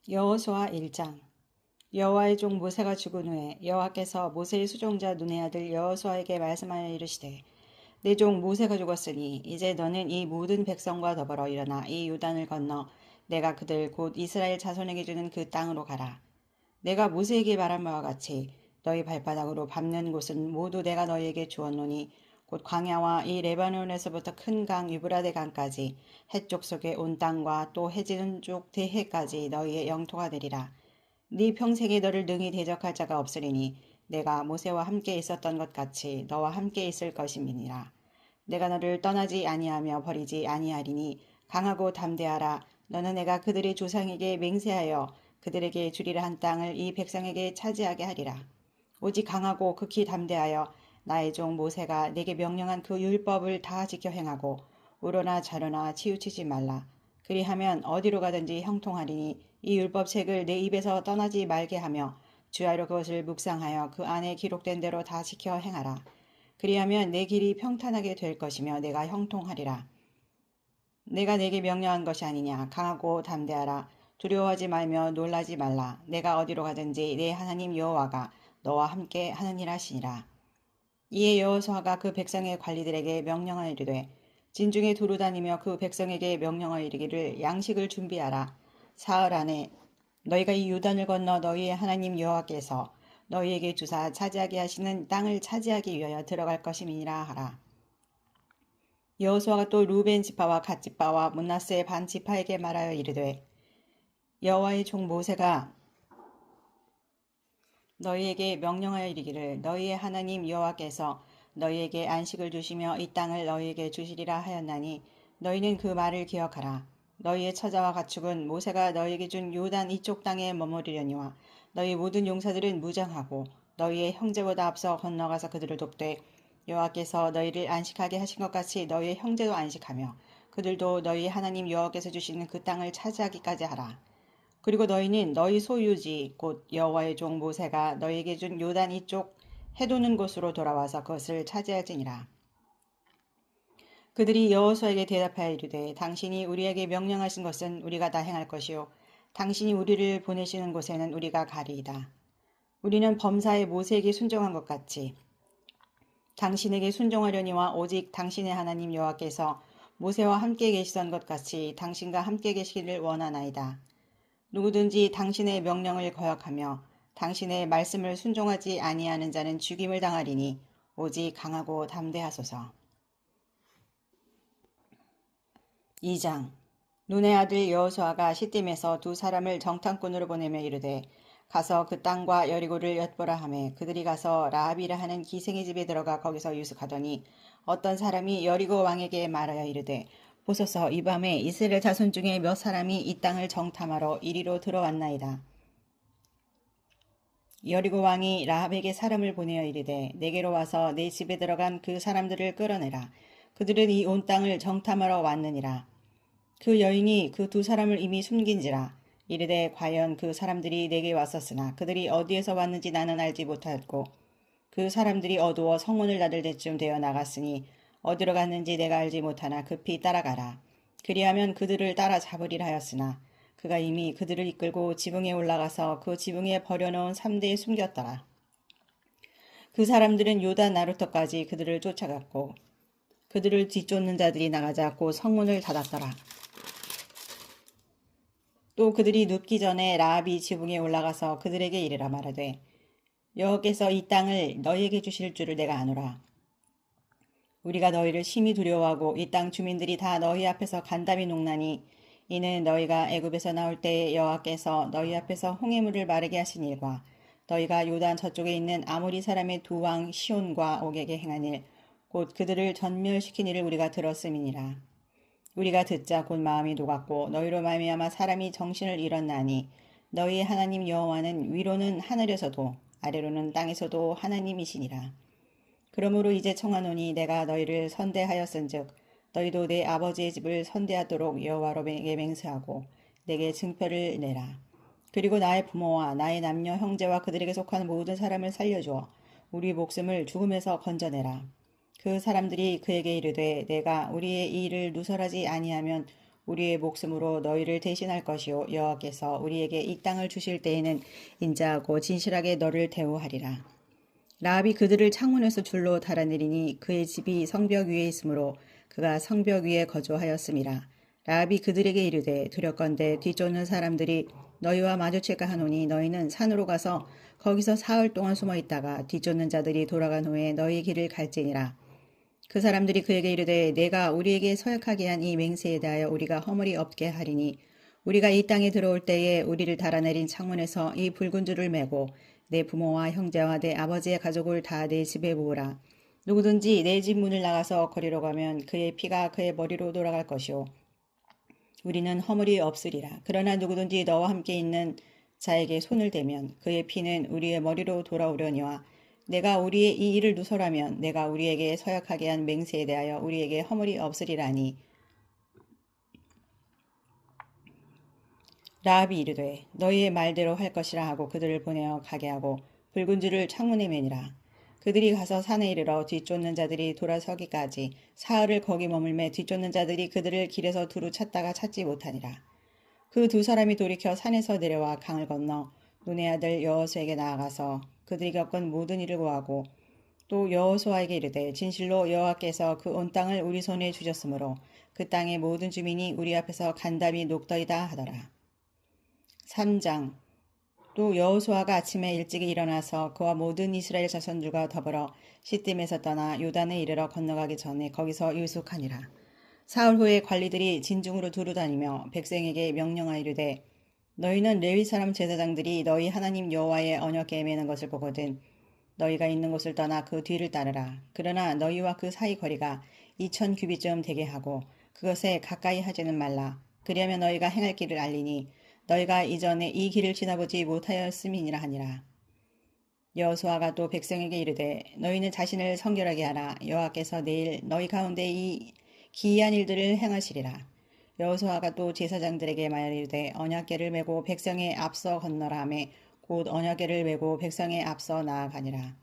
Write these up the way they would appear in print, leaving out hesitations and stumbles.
여호수아 1장. 여호와의 종 모세가 죽은 후에 여호와께서 모세의 수종자 눈의 아들 여호수아에게 말씀하여 이르시되 내 종 모세가 죽었으니 이제 너는 이 모든 백성과 더불어 일어나 이 요단을 건너 내가 그들 곧 이스라엘 자손에게 주는 그 땅으로 가라. 내가 모세에게 말한 바와 같이 너희 발바닥으로 밟는 곳은 모두 내가 너희에게 주었노니 곧 광야와 이 레바논에서부터 큰 강 유브라데 강까지 해쪽 속의 온 땅과 또 해지는 쪽 대해까지 너희의 영토가 되리라. 네 평생에 너를 능히 대적할 자가 없으리니 내가 모세와 함께 있었던 것 같이 너와 함께 있을 것임이니라. 내가 너를 떠나지 아니하며 버리지 아니하리니 강하고 담대하라. 너는 내가 그들의 조상에게 맹세하여 그들에게 주리라 한 땅을 이 백성에게 차지하게 하리라. 오직 강하고 극히 담대하여 나의 종 모세가 내게 명령한 그 율법을 다 지켜 행하고 우러나 좌로나 치우치지 말라. 그리하면 어디로 가든지 형통하리니 이 율법책을 내 입에서 떠나지 말게 하며 주야로 그것을 묵상하여 그 안에 기록된 대로 다 지켜 행하라. 그리하면 내 길이 평탄하게 될 것이며 내가 형통하리라. 내가 내게 명령한 것이 아니냐. 강하고 담대하라. 두려워하지 말며 놀라지 말라. 내가 어디로 가든지 내 하나님 여호와가 너와 함께 하느니라 하시니라. 이에 여호수아가 그 백성의 관리들에게 명령하여 이르되 진중에 두루 다니며 그 백성에게 명령하여 이르기를 양식을 준비하라. 사흘 안에 너희가 이 요단을 건너 너희의 하나님 여호와께서 너희에게 주사 차지하게 하시는 땅을 차지하기 위하여 들어갈 것임이니라 하라. 여호수아가 또 루벤 지파와 갓 지파와 므낫세 반 지파에게 말하여 이르되 여호와의 종 모세가 너희에게 명령하여 이르기를 너희의 하나님 여호와께서 너희에게 안식을 주시며 이 땅을 너희에게 주시리라 하였나니 너희는 그 말을 기억하라. 너희의 처자와 가축은 모세가 너희에게 준 요단 이쪽 땅에 머무르려니와 너희 모든 용사들은 무장하고 너희의 형제보다 앞서 건너가서 그들을 돕되 여호와께서 너희를 안식하게 하신 것 같이 너희의 형제도 안식하며 그들도 너희 하나님 여호와께서 주시는 그 땅을 차지하기까지 하라. 그리고 너희는 너희 소유지 곧 여호와의 종 모세가 너희에게 준 요단 이쪽 해도는 곳으로 돌아와서 그것을 차지할지니라. 그들이 여호수아에게 대답하여 이르되 당신이 우리에게 명령하신 것은 우리가 다 행할 것이요 당신이 우리를 보내시는 곳에는 우리가 가리이다. 우리는 범사에 모세에게 순종한 것 같이 당신에게 순종하려니와 오직 당신의 하나님 여호와께서 모세와 함께 계시던 것 같이 당신과 함께 계시기를 원하나이다. 누구든지 당신의 명령을 거역하며 당신의 말씀을 순종하지 아니하는 자는 죽임을 당하리니 오직 강하고 담대하소서. 2장. 눈의 아들 여호수아가 시딤에서 두 사람을 정탐꾼으로 보내며 이르되 가서 그 땅과 여리고를 엿보라 하매 그들이 가서 라합이라 하는 기생의 집에 들어가 거기서 유숙하더니 어떤 사람이 여리고 왕에게 말하여 이르되 보소서 이 밤에 이스라엘 자손 중에 몇 사람이 이 땅을 정탐하러 이리로 들어왔나이다. 여리고 왕이 라합에게 사람을 보내어 이르되 내게로 와서 내 집에 들어간 그 사람들을 끌어내라. 그들은 이 온 땅을 정탐하러 왔느니라. 그 여인이 그 두 사람을 이미 숨긴지라. 이르되 과연 그 사람들이 내게 왔었으나 그들이 어디에서 왔는지 나는 알지 못하였고 그 사람들이 어두워 성문을 닫을 때쯤 되어 나갔으니 어디로 갔는지 내가 알지 못하나 급히 따라가라. 그리하면 그들을 따라잡으리라 하였으나 그가 이미 그들을 이끌고 지붕에 올라가서 그 지붕에 버려놓은 삼대에 숨겼더라. 그 사람들은 요단 나루터까지 그들을 쫓아갔고 그들을 뒤쫓는 자들이 나가자 곧 성문을 닫았더라. 또 그들이 눕기 전에 라합이 지붕에 올라가서 그들에게 이르라 말하되 여호께서 이 땅을 너희에게 주실 줄을 내가 아노라. 우리가 너희를 심히 두려워하고 이 땅 주민들이 다 너희 앞에서 간담이 녹나니 이는 너희가 애굽에서 나올 때에 여호와께서 너희 앞에서 홍해물을 마르게 하신 일과 너희가 요단 저쪽에 있는 아모리 사람의 두 왕 시온과 옥에게 행한 일 곧 그들을 전멸시킨 일을 우리가 들었음이니라. 우리가 듣자 곧 마음이 녹았고 너희로 말미암아 사람이 정신을 잃었나니 너희의 하나님 여호와는 위로는 하늘에서도 아래로는 땅에서도 하나님이시니라. 그러므로 이제 청하노니 내가 너희를 선대하였은즉 너희도 내 아버지의 집을 선대하도록 여호와로에게 맹세하고 내게 증표를 내라. 그리고 나의 부모와 나의 남녀 형제와 그들에게 속한 모든 사람을 살려주어 우리 목숨을 죽음에서 건져내라. 그 사람들이 그에게 이르되 내가 우리의 이 일을 누설하지 아니하면 우리의 목숨으로 너희를 대신할 것이요 여호와께서 우리에게 이 땅을 주실 때에는 인자하고 진실하게 너를 대우하리라. 라합이 그들을 창문에서 줄로 달아내리니 그의 집이 성벽 위에 있으므로 그가 성벽 위에 거주하였음이라. 라합이 그들에게 이르되 두렵건대 뒤쫓는 사람들이 너희와 마주칠까 하노니 너희는 산으로 가서 거기서 사흘 동안 숨어 있다가 뒤쫓는 자들이 돌아간 후에 너희 길을 갈지니라. 그 사람들이 그에게 이르되 내가 우리에게 서약하게 한 이 맹세에 대하여 우리가 허물이 없게 하리니 우리가 이 땅에 들어올 때에 우리를 달아내린 창문에서 이 붉은 줄을 매고 내 부모와 형제와 내 아버지의 가족을 다 내 집에 모으라. 누구든지 내 집 문을 나가서 거리로 가면 그의 피가 그의 머리로 돌아갈 것이요 우리는 허물이 없으리라. 그러나 누구든지 너와 함께 있는 자에게 손을 대면 그의 피는 우리의 머리로 돌아오려니와 내가 우리의 이 일을 누설하면 내가 우리에게 서약하게 한 맹세에 대하여 우리에게 허물이 없으리라니. 라합이 이르되 너희의 말대로 할 것이라 하고 그들을 보내어 가게 하고 붉은 줄을 창문에 매니라. 그들이 가서 산에 이르러 뒤쫓는 자들이 돌아서기까지 사흘을 거기 머물매 뒤쫓는 자들이 그들을 길에서 두루 찾다가 찾지 못하니라. 그 두 사람이 돌이켜 산에서 내려와 강을 건너 눈의 아들 여호수아에게 나아가서 그들이 겪은 모든 일을 고하고 또 여호수아에게 이르되 진실로 여호와께서 그 온 땅을 우리 손에 주셨으므로 그 땅의 모든 주민이 우리 앞에서 간담이 녹더이다 하더라. 3장. 또 여호수아가 아침에 일찍 일어나서 그와 모든 이스라엘 자손들과 더불어 시딤에서 떠나 요단에 이르러 건너가기 전에 거기서 유숙하니라. 사흘 후에 관리들이 진중으로 두루 다니며 백성에게 명령하이르되 너희는 레위 사람 제사장들이 너희 하나님 여호와의 언약궤에 매는 것을 보거든 너희가 있는 곳을 떠나 그 뒤를 따르라. 그러나 너희와 그 사이 거리가 2000 규빗쯤 되게 하고 그것에 가까이 하지는 말라. 그리하면 너희가 행할 길을 알리니 너희가 이전에 이 길을 지나보지 못하였음이니라 하니라. 여호수아가 또 백성에게 이르되 너희는 자신을 성결하게 하라. 여호와께서 내일 너희 가운데 이 기이한 일들을 행하시리라. 여호수아가 또 제사장들에게 말이르되 언약궤를 메고 백성의 앞서 건너라 하며 곧 언약궤를 메고 백성의 앞서 나아가니라.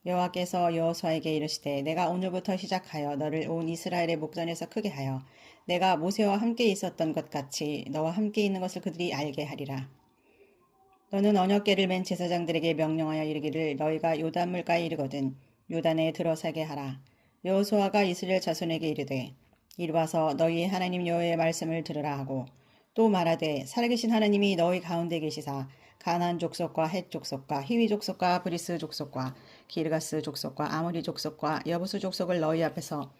여호와께서 여호수아에게 이르시되 내가 오늘부터 시작하여 너를 온 이스라엘의 목전에서 크게 하여 내가 모세와 함께 있었던 것 같이 너와 함께 있는 것을 그들이 알게 하리라. 너는 언약궤를 맨 제사장들에게 명령하여 이르기를 너희가 요단 물가에 이르거든 요단에 들어서게 하라. 여호수아가 이스라엘 자손에게 이르되 이리 와서 너희 하나님 여호와의 말씀을 들으라 하고 또 말하되 살아계신 하나님이 너희 가운데 계시사 가나안 족속과 헷 족속과 히위 족속과 브리스 족속과 기르가스 족속과 아모리 족속과 여부수 족속을 너희 앞에서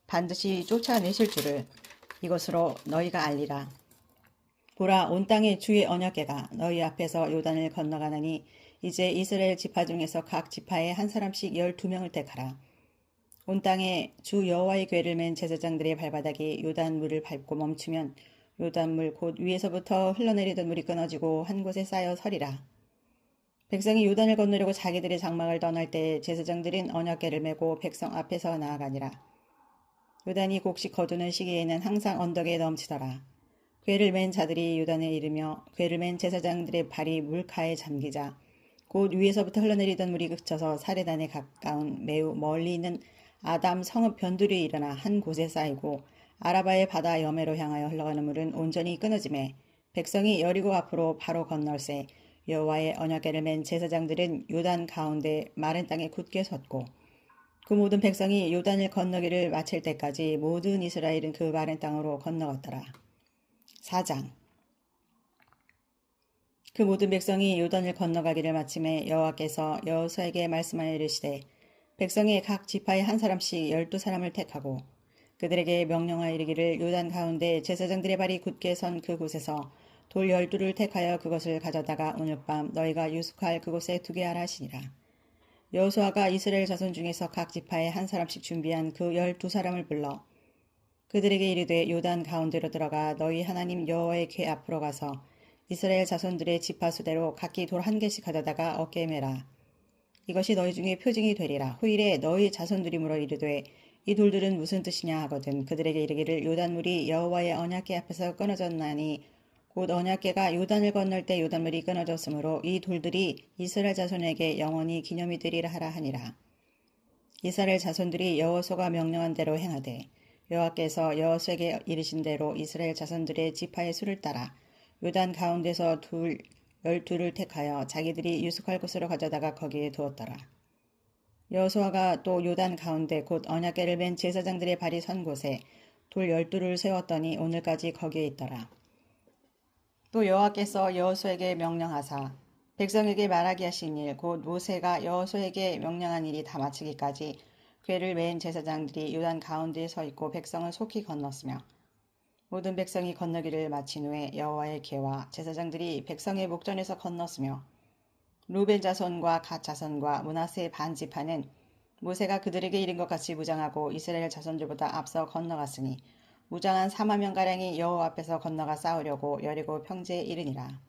반드시 쫓아내실 줄을 이것으로 너희가 알리라. 보라 온 땅의 주의 언약궤가 너희 앞에서 요단을 건너가나니 이제 이스라엘 지파 중에서 각 지파에 한 사람씩 12명을 택하라. 온 땅에 주 여호와의 궤를 맨 제사장들의 발바닥이 요단 물을 밟고 멈추면 요단 물 곧 위에서부터 흘러내리던 물이 끊어지고 한 곳에 쌓여 서리라. 백성이 요단을 건너려고 자기들의 장막을 떠날 때 제사장들은 언약궤를 메고 백성 앞에서 나아가니라. 요단이 곡식 거두는 시기에는 항상 언덕에 넘치더라. 궤를 맨 자들이 요단에 이르며 궤를 맨 제사장들의 발이 물가에 잠기자 곧 위에서부터 흘러내리던 물이 그쳐서 사레단에 가까운 매우 멀리 있는 아담 성읍 변두리에 일어나 한 곳에 쌓이고 아라바의 바다 여매로 향하여 흘러가는 물은 온전히 끊어지매 백성이 여리고 앞으로 바로 건널새 여호와의 언약궤를 맨 제사장들은 요단 가운데 마른 땅에 굳게 섰고 그 모든 백성이 요단을 건너기를 마칠 때까지 모든 이스라엘은 그 마른 땅으로 건너갔더라. 4장. 그 모든 백성이 요단을 건너가기를 마침에 여호와께서 여호수아에게 말씀하여 이르시되 백성의 각 지파에 한 사람씩 12사람을 택하고 그들에게 명령하여 이르기를 요단 가운데 제사장들의 발이 굳게 선 그곳에서 돌 12를 택하여 그것을 가져다가 오늘 밤 너희가 유숙할 그곳에 두게 하라 하시니라. 여호수아가 이스라엘 자손 중에서 각 지파에 한 사람씩 준비한 그 12사람을 불러 그들에게 이르되 요단 가운데로 들어가 너희 하나님 여호와의 궤 앞으로 가서 이스라엘 자손들의 지파 수대로 각기 돌 한 개씩 가져다가 어깨에 매라. 이것이 너희 중에 표징이 되리라. 후일에 너희 자손들이 물어 이르되 이 돌들은 무슨 뜻이냐 하거든 그들에게 이르기를 요단물이 여호와의 언약궤 앞에서 끊어졌나니 곧 언약궤가 요단을 건널 때 요단물이 끊어졌으므로 이 돌들이 이스라엘 자손에게 영원히 기념이 되리라 하라 하니라. 이스라엘 자손들이 여호수아가 명령한 대로 행하되 여호와께서 여호수아에게 이르신 대로 이스라엘 자손들의 지파의 수를 따라 요단 가운데서 12를 택하여 자기들이 유숙할 곳으로 가져다가 거기에 두었더라. 여호수아가 또 요단 가운데 곧 언약궤를 맨 제사장들의 발이 선 곳에 돌 12를 세웠더니 오늘까지 거기에 있더라. 또 여호와께서 여호수아에게 명령하사 백성에게 말하게 하신 일 곧 모세가 여호수아에게 명령한 일이 다 마치기까지 궤를 맨 제사장들이 요단 가운데에 서 있고 백성을 속히 건넜으며 모든 백성이 건너기를 마친 후에 여호와의 궤와 제사장들이 백성의 목전에서 건넜으며 루벤 자손과 갓 자손과 므낫세 반 지파는 모세가 그들에게 이른 것 같이 무장하고 이스라엘 자손들보다 앞서 건너갔으니 무장한 4만 명가량이 여호와 앞에서 건너가 싸우려고 여리고 평지에 이르니라.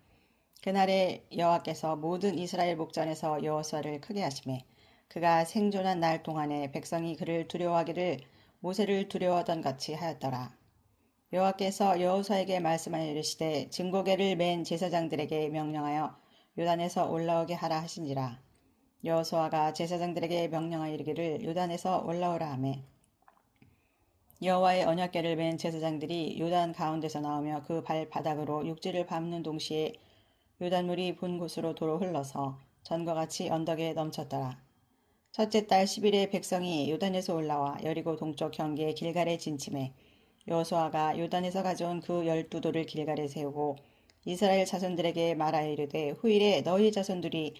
그날에 여호와께서 모든 이스라엘 목전에서 여호수아를 크게 하시매 그가 생존한 날 동안에 백성이 그를 두려워하기를 모세를 두려워하던 같이 하였더라. 여호와께서 여호수아에게 말씀하여 이르시되 증거궤를 맨 제사장들에게 명령하여 요단에서 올라오게 하라 하신지라. 여호수아가 제사장들에게 명령하여 이르기를 요단에서 올라오라 하매 여호와의 언약궤를 맨 제사장들이 요단 가운데서 나오며 그 발바닥으로 육지를 밟는 동시에 요단물이 본 곳으로 도로 흘러서 전과 같이 언덕에 넘쳤더라. 첫째 달 10일에 백성이 요단에서 올라와 여리고 동쪽 경계의 길갈에 진침해 여호수아가 요단에서 가져온 그 12돌을 길갈에 세우고 이스라엘 자손들에게 말하여 이르되 후일에 너희 자손들이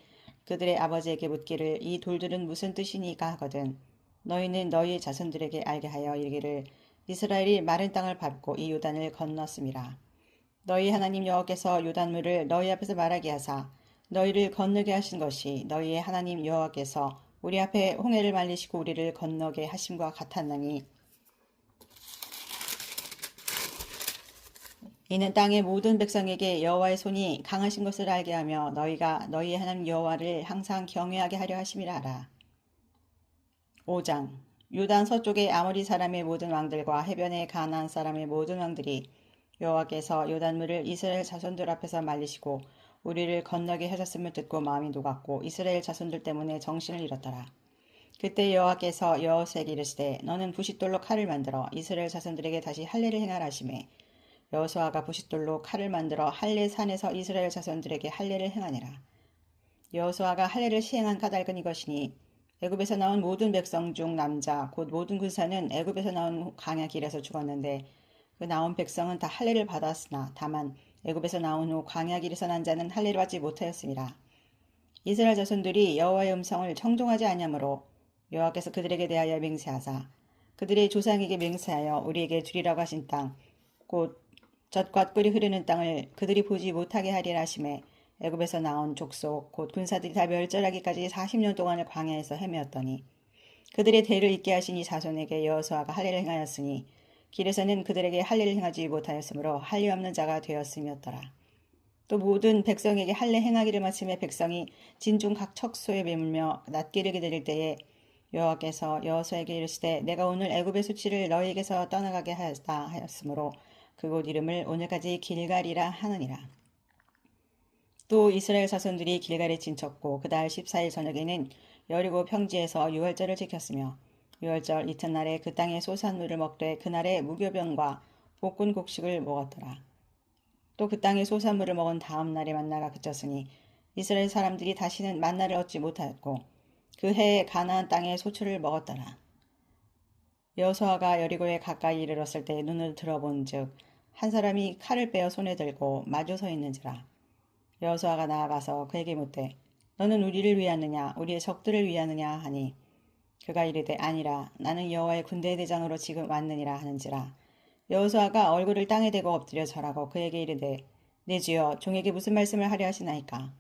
그들의 아버지에게 묻기를 이 돌들은 무슨 뜻이니까 하거든 너희는 너희 자손들에게 알게 하여 이르기를 이스라엘이 마른 땅을 밟고 이 요단을 건넜음이라. 너희 하나님 여호와께서 요단물을 너희 앞에서 말하게 하사 너희를 건너게 하신 것이 너희의 하나님 여호와께서 우리 앞에 홍해를 말리시고 우리를 건너게 하심과 같았나니 이는 땅의 모든 백성에게 여호와의 손이 강하신 것을 알게 하며 너희가 너희 하나님 여호와를 항상 경외하게 하려 하심이라 하라. 5장 요단 서쪽의 아모리 사람의 모든 왕들과 해변의 가나안 사람의 모든 왕들이 여호와께서 요단물을 이스라엘 자손들 앞에서 말리시고 우리를 건너게 하셨음을 듣고 마음이 녹았고 이스라엘 자손들 때문에 정신을 잃었더라. 그때 여호와께서 여호수아에게 이르시되 너는 부싯돌로 칼을 만들어 이스라엘 자손들에게 다시 할례를 행하라 하시매 여호수아가 부싯돌로 칼을 만들어 할례 산에서 이스라엘 자손들에게 할례를 행하니라. 여호수아가 할례를 시행한 까닭은 이것이니 애굽에서 나온 모든 백성 중 남자 곧 모든 군사는 애굽에서 나온 광야 길에서 죽었는데 그 나온 백성은 다 할례를 받았으나 다만 애굽에서 나온 후 광야 길에서 난 자는 할례를 받지 못하였습니다. 이스라엘 자손들이 여호와의 음성을 청종하지 아니하므로 여호와께서 그들에게 대하여 맹세하사 그들의 조상에게 맹세하여 우리에게 주리라고 하신 땅 곧 젖과 꿀이 흐르는 땅을 그들이 보지 못하게 하리라 하심에 애굽에서 나온 족속 곧 군사들이 다 멸절하기까지 40년 동안을 광야에서 헤매었더니 그들의 대를 잇게 하신 이 자손에게 여호수아가 할례를 행하였으니 길에서는 그들에게 할례를 행하지 못하였으므로 할례 없는 자가 되었음이었더라. 또 모든 백성에게 할례 행하기를 마침에 백성이 진중 각 척소에 매물며 낫기를 기다릴 때에 여호와께서 여호수아에게 이르시되 내가 오늘 애굽의 수치를 너희에게서 떠나가게 하였다 하였으므로 그곳 이름을 오늘까지 길갈이라 하느니라. 또 이스라엘 자손들이 길갈에 진쳤고 그달 14일 저녁에는 여리고 평지에서 유월절을 지켰으며 유월절 이튿날에 그 땅의 소산물을 먹되 그날에 무교병과 볶은 곡식을 먹었더라. 또 그 땅의 소산물을 먹은 다음 날에 만나가 그쳤으니 이스라엘 사람들이 다시는 만나를 얻지 못하였고 그 해에 가나안 땅의 소출을 먹었더라. 여호수아가 여리고에 가까이 이르렀을 때 눈을 들어본즉 한 사람이 칼을 빼어 손에 들고 마주 서 있는지라. 여호수아가 나아가서 그에게 묻되 너는 우리를 위하느냐 우리의 적들을 위하느냐 하니 그가 이르되 아니라 나는 여호와의 군대 대장으로 지금 왔느니라 하는지라. 여호수아가 얼굴을 땅에 대고 엎드려 절하고 그에게 이르되 내 주여 종에게 무슨 말씀을 하려 하시나이까.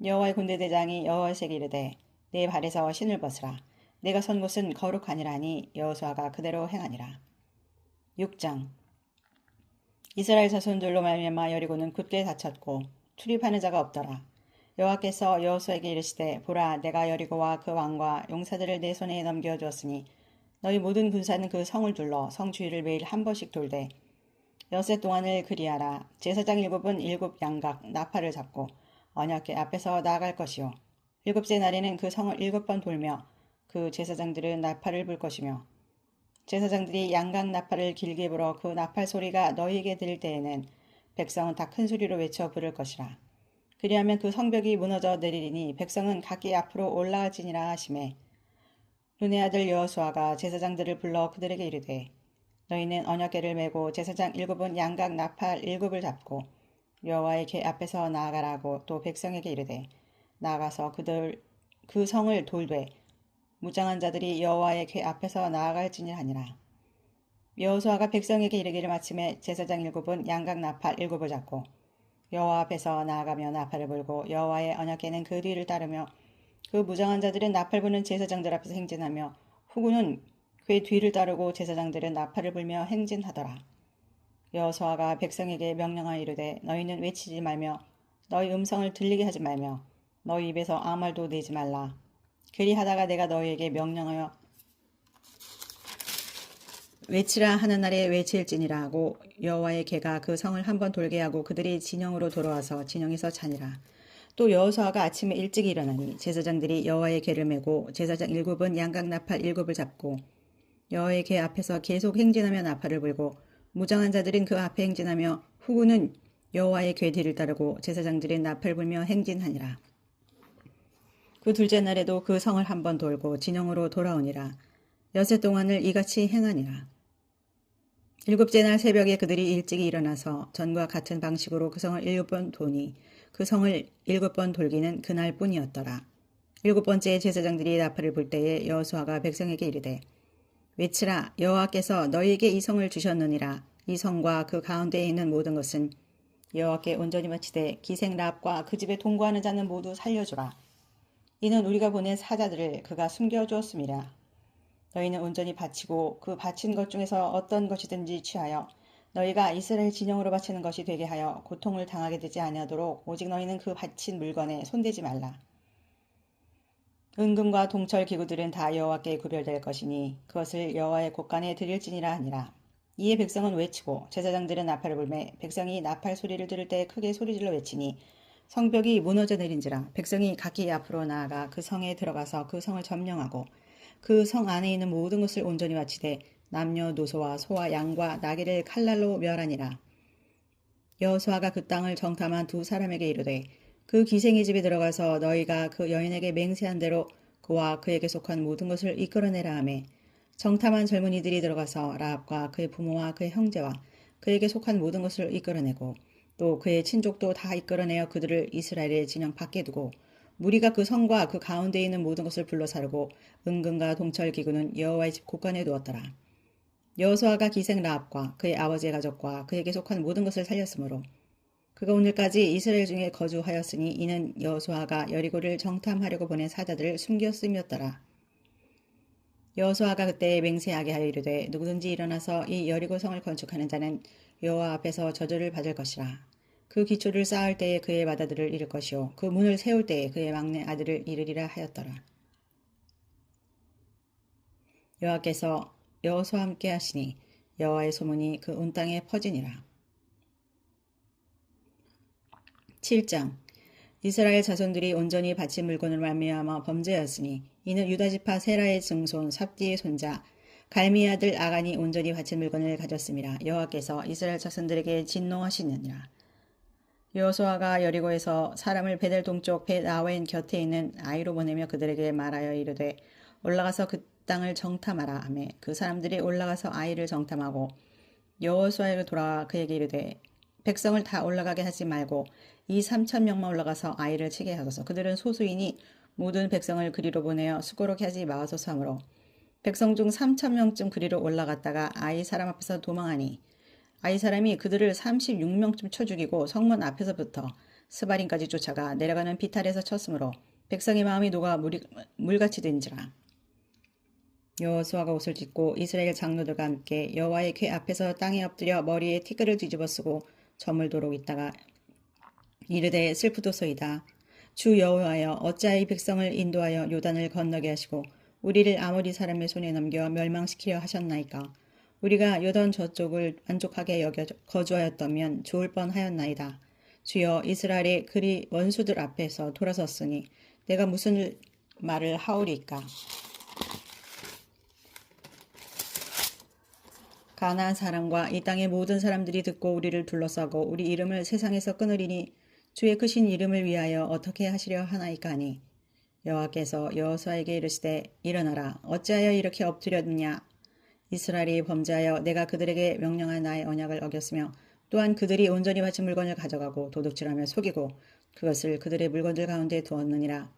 여호와의 군대 대장이 여호와에게 이르되 내 발에서 신을 벗으라. 내가 선 곳은 거룩하니라 하니 여호수아가 그대로 행하니라. 6장 이스라엘 자손들로 말미암아 여리고는 굳게 닫혔고 출입하는 자가 없더라. 여호와께서 여호수아에게 이르시되 보라 내가 여리고와 그 왕과 용사들을 내 손에 넘겨주었으니 너희 모든 군사는 그 성을 둘러 성 주위를 매일 한 번씩 돌되 엿새 동안을 그리하라. 제사장 7은 7양각 나팔을 잡고 언약궤 앞에서 나아갈 것이요 7째 날에는 그 성을 7번 돌며 그 제사장들은 나팔을 불 것이며 제사장들이 양각 나팔을 길게 불어 그 나팔 소리가 너희에게 들릴 때에는 백성은 다 큰 소리로 외쳐 부를 것이라. 그리하면 그 성벽이 무너져 내리리니 백성은 각기 앞으로 올라갈지니라 하시매 눈의 아들 여호수아가 제사장들을 불러 그들에게 이르되 너희는 언약궤를 메고 제사장 7은 양각 나팔 7을 잡고 여호와의 궤 앞에서 나아가라고 또 백성에게 이르되 나아가서 그 성을 돌되 무장한 자들이 여호와의 궤 앞에서 나아갈지니라 하니라. 여호수아가 백성에게 이르기를 마침에 제사장 7은 양각 나팔 7을 잡고 여호와 앞에서 나아가며 나팔을 불고 여호와의 언약궤는 그 뒤를 따르며 그 무장한 자들은 나팔 부는 제사장들 앞에서 행진하며 후군은 궤 뒤를 따르고 제사장들은 나팔을 불며 행진하더라. 여호수아가 백성에게 명령하여 이르되 너희는 외치지 말며 너희 음성을 들리게 하지 말며 너희 입에서 아무 말도 내지 말라. 그리하다가 내가 너희에게 명령하여 외치라 하는 날에 외칠지니라 하고 여호와의 궤가 그 성을 한번 돌게 하고 그들이 진영으로 돌아와서 진영에서 자니라. 또 여호수아가 아침에 일찍 일어나니 제사장들이 여호와의 궤를 메고 제사장 7은 양각 나팔 7을 잡고 여호와의 궤 앞에서 계속 행진하며 나팔을 불고 무장한 자들은 그 앞에 행진하며 후군은 여호와의 궤 뒤를 따르고 제사장들은 나팔 불며 행진하니라. 그 둘째 날에도 그 성을 한번 돌고 진영으로 돌아오니라. 여세 동안을 이같이 행하니라. 일곱째 날 새벽에 그들이 일찍 일어나서 전과 같은 방식으로 그 성을 7번 도니 그 성을 7번 돌기는 그날 뿐이었더라. 7번째 제사장들이 나팔을 불 때에 여호수아가 백성에게 이르되 외치라 여호와께서 너희에게 이 성을 주셨느니라. 이 성과 그 가운데에 있는 모든 것은 여호와께 온전히 바치되 기생 랍과 그 집에 동거하는 자는 모두 살려주라. 이는 우리가 보낸 사자들을 그가 숨겨주었음이라. 너희는 온전히 바치고 그 바친 것 중에서 어떤 것이든지 취하여 너희가 이스라엘 진영으로 바치는 것이 되게 하여 고통을 당하게 되지 아니하도록 오직 너희는 그 바친 물건에 손대지 말라. 은금과 동철 기구들은 다 여호와께 구별될 것이니 그것을 여호와의 곳간에 드릴지니라 하니라. 이에 백성은 외치고 제사장들은 나팔을 불매 백성이 나팔 소리를 들을 때 크게 소리질러 외치니 성벽이 무너져 내린지라. 백성이 각기 앞으로 나아가 그 성에 들어가서 그 성을 점령하고 그 성 안에 있는 모든 것을 온전히 바치되 남녀노소와 소와 양과 나귀를 칼날로 멸하니라. 여호수아가 그 땅을 정탐한 두 사람에게 이르되 그 기생의 집에 들어가서 너희가 그 여인에게 맹세한 대로 그와 그에게 속한 모든 것을 이끌어내라 하매 정탐한 젊은이들이 들어가서 라합과 그의 부모와 그의 형제와 그에게 속한 모든 것을 이끌어내고 또 그의 친족도 다 이끌어내어 그들을 이스라엘의 진영 밖에 두고 무리가 그 성과 그 가운데에 있는 모든 것을 불러 사르고 은금과 동철 기구는 여호와의 집 곳간에 두었더라. 여호수아가 기생 라합과 그의 아버지의 가족과 그에게 속한 모든 것을 살렸으므로 그가 오늘까지 이스라엘 중에 거주하였으니 이는 여호수아가 여리고를 정탐하려고 보낸 사자들을 숨겼음이었더라. 여호수아가 그때 맹세하게 하여 이르되 누구든지 일어나서 이 여리고 성을 건축하는 자는 여호와 앞에서 저주를 받을 것이라. 그 기초를 쌓을 때에 그의 맏아들을 잃을 것이요 그 문을 세울 때에 그의 막내 아들을 잃으리라 하였더라. 여호와께서 여호수아와 함께 하시니 여호와의 소문이 그 온 땅에 퍼지니라. 7장 이스라엘 자손들이 온전히 바친 물건을 말미암아 범죄하였으니 이는 유다지파 세라의 증손 삽디의 손자 갈미의 아들 아간이 온전히 바친 물건을 가졌음이라. 여호와께서 이스라엘 자손들에게 진노하시느니라. 여호수아가 여리고에서 사람을 베델 동쪽 벳 아웬 곁에 있는 아이로 보내며 그들에게 말하여 이르되 올라가서 그 땅을 정탐하라 하매 그 사람들이 올라가서 아이를 정탐하고 여호수아에게 돌아와 그에게 이르되 백성을 다 올라가게 하지 말고 이 3,000명만 올라가서 아이를 치게 하소서. 그들은 소수이니 모든 백성을 그리로 보내어 수고롭게 하지 마소서 하므로 백성 중 3,000명쯤 그리로 올라갔다가 아이 사람 앞에서 도망하니 아이 사람이 그들을 36명쯤 쳐 죽이고 성문 앞에서부터 스바림까지 쫓아가 내려가는 비탈에서 쳤으므로 백성의 마음이 녹아 물같이 된지라. 여호수아가 옷을 찢고 이스라엘 장로들과 함께 여호와의 궤 앞에서 땅에 엎드려 머리에 티끌을 뒤집어 쓰고 저물도록 있다가 이르되 슬프도소이다. 주 여호와여 어찌하여 이 백성을 인도하여 요단을 건너게 하시고 우리를 아모리 사람의 손에 넘겨 멸망시키려 하셨나이까. 우리가 요단 저쪽을 만족하게 여겨 거주하였다면 좋을 뻔하였나이다. 주여 이스라엘의 그리 원수들 앞에서 돌아섰으니 내가 무슨 말을 하오리까. 가나안 사람과 이 땅의 모든 사람들이 듣고 우리를 둘러싸고 우리 이름을 세상에서 끊으리니 주의 크신 이름을 위하여 어떻게 하시려 하나이까 하니 여호와께서 여호수아에게 이르시되 일어나라 어찌하여 이렇게 엎드렸느냐 이스라엘이 범죄하여 내가 그들에게 명령한 나의 언약을 어겼으며 또한 그들이 온전히 바친 물건을 가져가고 도둑질하며 속이고 그것을 그들의 물건들 가운데 두었느니라.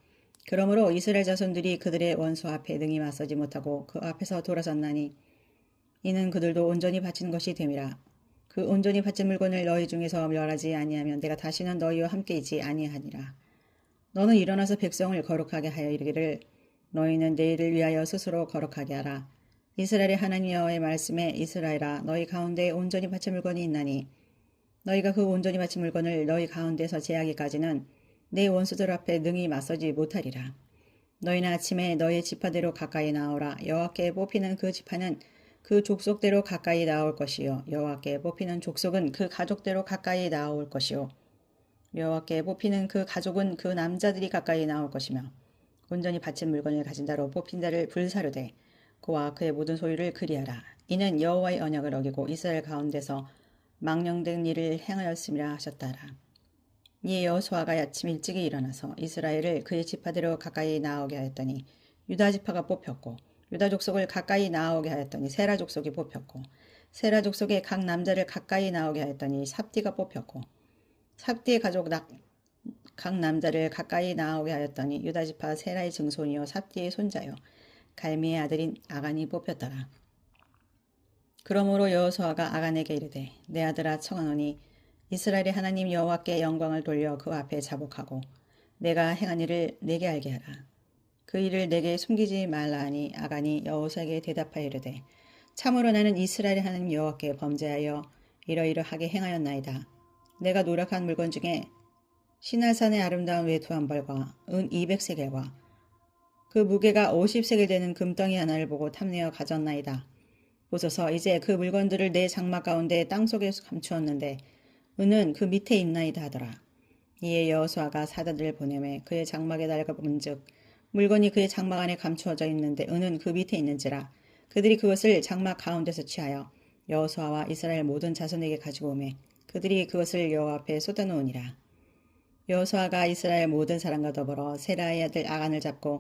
그러므로 이스라엘 자손들이 그들의 원수 앞에 능히 맞서지 못하고 그 앞에서 돌아섰나니 이는 그들도 온전히 바친 것이 됨이라. 그 온전히 바친 물건을 너희 중에서 멸하지 아니하면 내가 다시는 너희와 함께 있지 아니하니라. 너는 일어나서 백성을 거룩하게 하여 이르기를 너희는 내일을 위하여 스스로 거룩하게 하라. 이스라엘의 하나님 여호와의 말씀에 이스라엘아 너희 가운데 온전히 바친 물건이 있나니 너희가 그 온전히 바친 물건을 너희 가운데서 제하기까지는 내 원수들 앞에 능히 맞서지 못하리라. 너희는 아침에 너희 지파대로 가까이 나오라. 여호와께 뽑히는 그 지파는 그 족속대로 가까이 나올 것이요 여호와께 뽑히는 족속은 그 가족대로 가까이 나올 것이요 여호와께 뽑히는 그 가족은 그 남자들이 가까이 나올 것이며 온전히 바친 물건을 가진 자로 뽑힌 자를 불사르되 그와 그의 모든 소유를 그리하라. 이는 여호와의 언약을 어기고 이스라엘 가운데서 망령된 일을 행하였음이라 하셨다라. 이에 여호수아가 아침 일찍이 일어나서 이스라엘을 그의 지파대로 가까이 나오게 하였더니 유다 지파가 뽑혔고 유다 족속을 가까이 나오게 하였더니 세라 족속이 뽑혔고 세라 족속의 각 남자를 가까이 나오게 하였더니 삽디가 뽑혔고 삽디의 가족 각 남자를 가까이 나오게 하였더니 유다 지파 세라의 증손이요 삽디의 손자요 갈미의 아들인 아간이 뽑혔더라. 그러므로 여호수아가 아간에게 이르되 내 아들아 청하노니 이스라엘의 하나님 여호와께 영광을 돌려 그 앞에 자복하고 내가 행한 일을 내게 알게 하라. 그 일을 내게 숨기지 말라 하니 아간이 여호수아에게 대답하여 이르되 참으로 나는 이스라엘의 하나님 여호와께 범죄하여 이러이러하게 행하였나이다. 내가 노력한 물건 중에 시날산의 아름다운 외투 한 벌과 은 200세겔과 그 무게가 50세겔 되는 금덩이 하나를 보고 탐내어 가졌나이다. 보소서 이제 그 물건들을 내 장막 가운데 땅속에 감추었는데 은은 그 밑에 있나이다 하더라. 이에 여호수아가 사자들을 보내매 그의 장막에 달가본즉 물건이 그의 장막 안에 감추어져 있는데 은은 그 밑에 있는지라. 그들이 그것을 장막 가운데서 취하여 여호수아와 이스라엘 모든 자손에게 가지고 오매 그들이 그것을 여호와 앞에 쏟아놓으니라. 여호수아가 이스라엘 모든 사람과 더불어 세라의 아들 아간을 잡고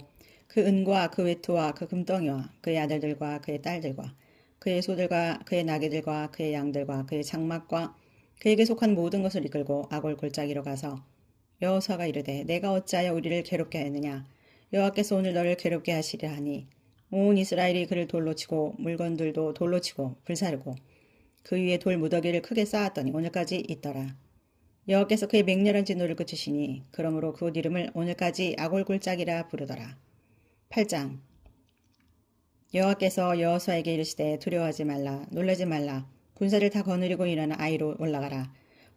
그 은과 그 외투와 그 금덩이와 그의 아들들과 그의 딸들과 그의 소들과 그의 나귀들과 그의 양들과 그의 장막과 그에게 속한 모든 것을 이끌고 아골 골짜기로 가서 여호수아가 이르되 내가 어찌하여 우리를 괴롭게 하였느냐 여호와께서 오늘 너를 괴롭게 하시리라 하니 온 이스라엘이 그를 돌로 치고 물건들도 돌로 치고 불사르고 그 위에 돌 무더기를 크게 쌓았더니 오늘까지 있더라. 여호와께서 그의 맹렬한 진노를 그치시니 그러므로 그 이름을 오늘까지 아골 골짜기라 부르더라. 8장 여호와께서 여호수아에게 이르시되 두려워하지 말라 놀라지 말라 군사를 다 거느리고 일어나 아이로 올라가라.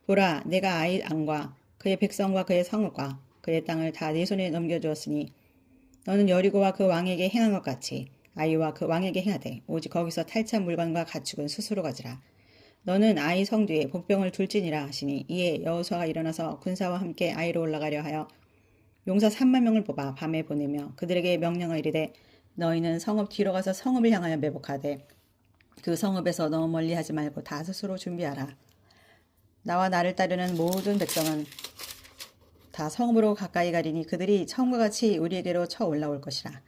보라 내가 아이 안과 그의 백성과 그의 성읍과 그의 땅을 다 네 손에 넘겨주었으니 너는 여리고와 그 왕에게 행한 것 같이 아이와 그 왕에게 행하되 오직 거기서 탈취한 물건과 가축은 스스로 가지라. 너는 아이 성 뒤에 복병을 둘지니라 하시니 이에 여호수아가 일어나서 군사와 함께 아이로 올라가려 하여 용사 3만 명을 뽑아 밤에 보내며 그들에게 명령을 이르되 너희는 성읍 뒤로 가서 성읍을 향하여 매복하되 그 성읍에서 너무 멀리 하지 말고 다 스스로 준비하라. 나와 나를 따르는 모든 백성은 다 성읍으로 가까이 가리니 그들이 처음과 같이 우리에게로 쳐 올라올 것이라.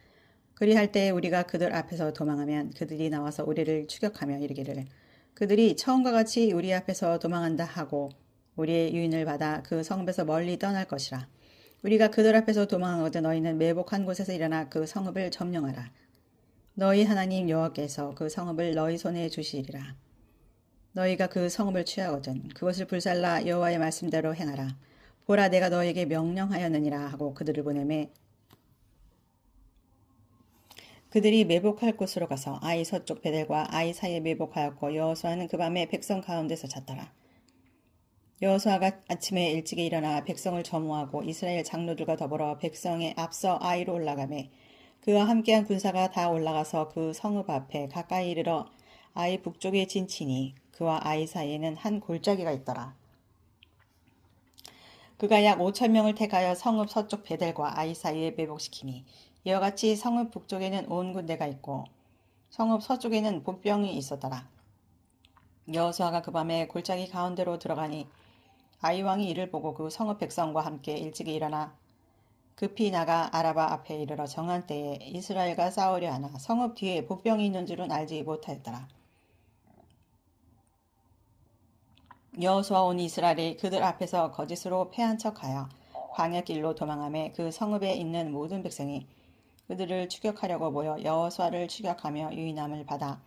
그리할 때 우리가 그들 앞에서 도망하면 그들이 나와서 우리를 추격하며 이르기를 그들이 처음과 같이 우리 앞에서 도망한다 하고 우리의 유인을 받아 그 성읍에서 멀리 떠날 것이라. 우리가 그들 앞에서 도망하거든 너희는 매복한 곳에서 일어나 그 성읍을 점령하라. 너희 하나님 여호와께서 그 성읍을 너희 손에 주시리라. 너희가 그 성읍을 취하거든 그것을 불살라 여호와의 말씀대로 행하라. 보라 내가 너희에게 명령하였느니라 하고 그들을 보내매 그들이 매복할 곳으로 가서 아이 서쪽 베델과 아이 사이에 매복하였고 여호수아는 그 밤에 백성 가운데서 잤더라. 여호수아가 아침에 일찍이 일어나 백성을 점호하고 이스라엘 장로들과 더불어 백성에 앞서 아이로 올라가매 그와 함께한 군사가 다 올라가서 그 성읍 앞에 가까이 이르러 아이 북쪽에 진치니 그와 아이 사이에는 한 골짜기가 있더라. 그가 약 5,000명을 택하여 성읍 서쪽 베델과 아이 사이에 매복시키니 이와 같이 성읍 북쪽에는 온 군대가 있고 성읍 서쪽에는 복병이 있었더라. 여호수아가 그 밤에 골짜기 가운데로 들어가니 아이 왕이 이를 보고 그 성읍 백성과 함께 일찍이 일어나 급히 나가 아라바 앞에 이르러 정한 때에 이스라엘과 싸우려 하나 성읍 뒤에 복병이 있는 줄은 알지 못하였더라. 여호수아 온 이스라엘이 그들 앞에서 거짓으로 패한 척하여 광야길로 도망하며 그 성읍에 있는 모든 백성이 그들을 추격하려고 모여 여호수아를 추격하며 유인함을 받아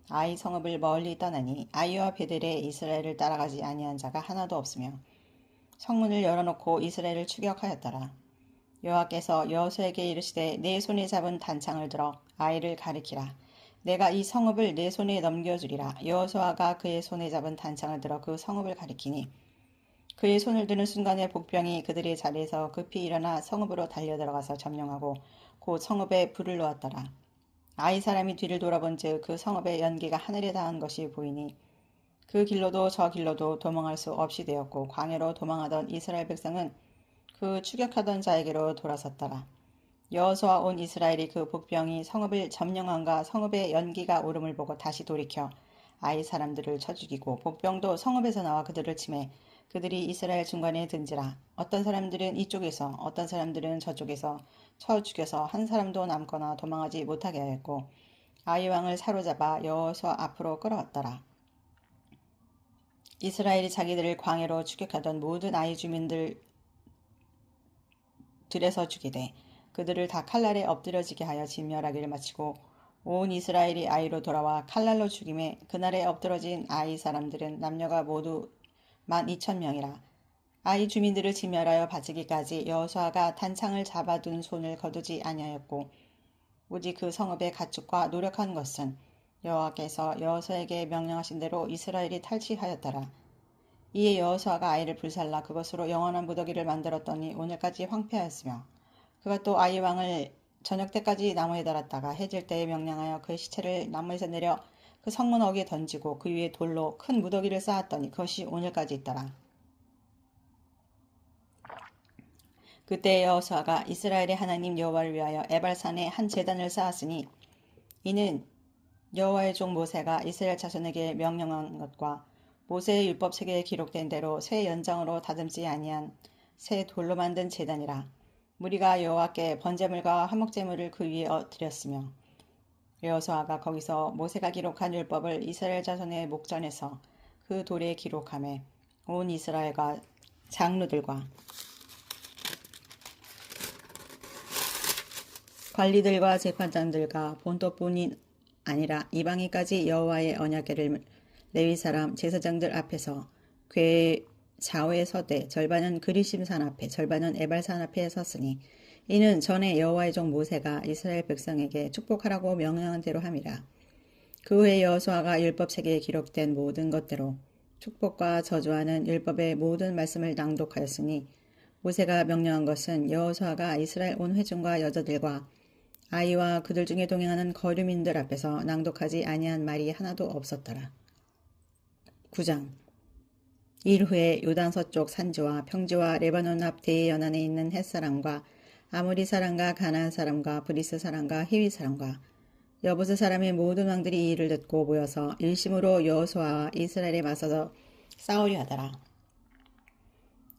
아이 성읍을 멀리 떠나니 아이와 베델에 이스라엘을 따라가지 아니한 자가 하나도 없으며 성문을 열어놓고 이스라엘을 추격하였더라. 여호와께서 여호수아에게 이르시되 내 손에 잡은 단창을 들어 아이를 가리키라. 내가 이 성읍을 내 손에 넘겨주리라. 여호수아가 그의 손에 잡은 단창을 들어 그 성읍을 가리키니 그의 손을 드는 순간에 복병이 그들의 자리에서 급히 일어나 성읍으로 달려들어가서 점령하고 곧 성읍에 불을 놓았더라. 아이 사람이 뒤를 돌아본즉 그 성읍의 연기가 하늘에 닿은 것이 보이니 그 길로도 저 길로도 도망할 수 없이 되었고 광야로 도망하던 이스라엘 백성은 그 추격하던 자에게로 돌아섰더라. 여호수아 온 이스라엘이 그 복병이 성읍을 점령한가 성읍의 연기가 오름을 보고 다시 돌이켜 아이 사람들을 쳐 죽이고 복병도 성읍에서 나와 그들을 치매 그들이 이스라엘 중간에 든지라. 어떤 사람들은 이쪽에서 어떤 사람들은 저쪽에서 쳐 죽여서 한 사람도 남거나 도망하지 못하게 하였고 아이 왕을 사로잡아 여호수아 앞으로 끌어왔더라. 이스라엘이 자기들을 광야로 추격하던 모든 아이 주민들 들에서 죽이되 그들을 다 칼날에 엎드려지게 하여 진멸하기를 마치고 온 이스라엘이 아이로 돌아와 칼날로 죽임에 그날에 엎드러진 아이 사람들은 남녀가 모두 12,000명이라. 아이 주민들을 진멸하여 바치기까지 여호수아가 단창을 잡아둔 손을 거두지 아니하였고 오직 그 성읍의 가축과 노력한 것은 여호와께서 여호수아에게 명령하신 대로 이스라엘이 탈취하였더라. 이에 여호수아가 아이를 불살라 그것으로 영원한 무더기를 만들었더니 오늘까지 황폐하였으며 그가 또 아이 왕을 저녁 때까지 나무에 달았다가 해질 때에 명령하여 그의 시체를 나무에서 내려 그 성문 어귀에 던지고 그 위에 돌로 큰 무더기를 쌓았더니 그것이 오늘까지 있더라. 그때 여호수아가 이스라엘의 하나님 여호와를 위하여 에발산에 한 제단을 쌓았으니 이는 여호와의 종 모세가 이스라엘 자손에게 명령한 것과 모세의 율법 책에 기록된 대로 새 연장으로 다듬지 아니한 새 돌로 만든 제단이라. 무리가 여호와께 번제물과 화목제물을 그 위에 드렸으며 여호수아가 거기서 모세가 기록한 율법을 이스라엘 자손의 목전에서 그 돌에 기록하며 온 이스라엘과 장로들과 관리들과 재판장들과 본토뿐이 아니라 이방인까지 여호와의 언약궤를 레위 사람 제사장들 앞에서 궤 좌우에 서되 절반은 그리심산 앞에 절반은 에발산 앞에 섰으니 이는 전에 여호와의 종 모세가 이스라엘 백성에게 축복하라고 명령한 대로 함이라. 그 후에 여호수아가 율법책에 기록된 모든 것대로 축복과 저주하는 율법의 모든 말씀을 낭독하였으니 모세가 명령한 것은 여호수아가 이스라엘 온 회중과 여자들과 아이와 그들 중에 동행하는 거류민들 앞에서 낭독하지 아니한 말이 하나도 없었더라. 9장 일 후에 요단 서쪽 산지와 평지와 레바논 앞 대의 연안에 있는 헷사람과 아모리 사람과 가나안 사람과 브리스 사람과 히위 사람과 여부스 사람의 모든 왕들이 이 일을 듣고 모여서 일심으로 여호수아와 이스라엘에 맞서서 싸우려 하더라.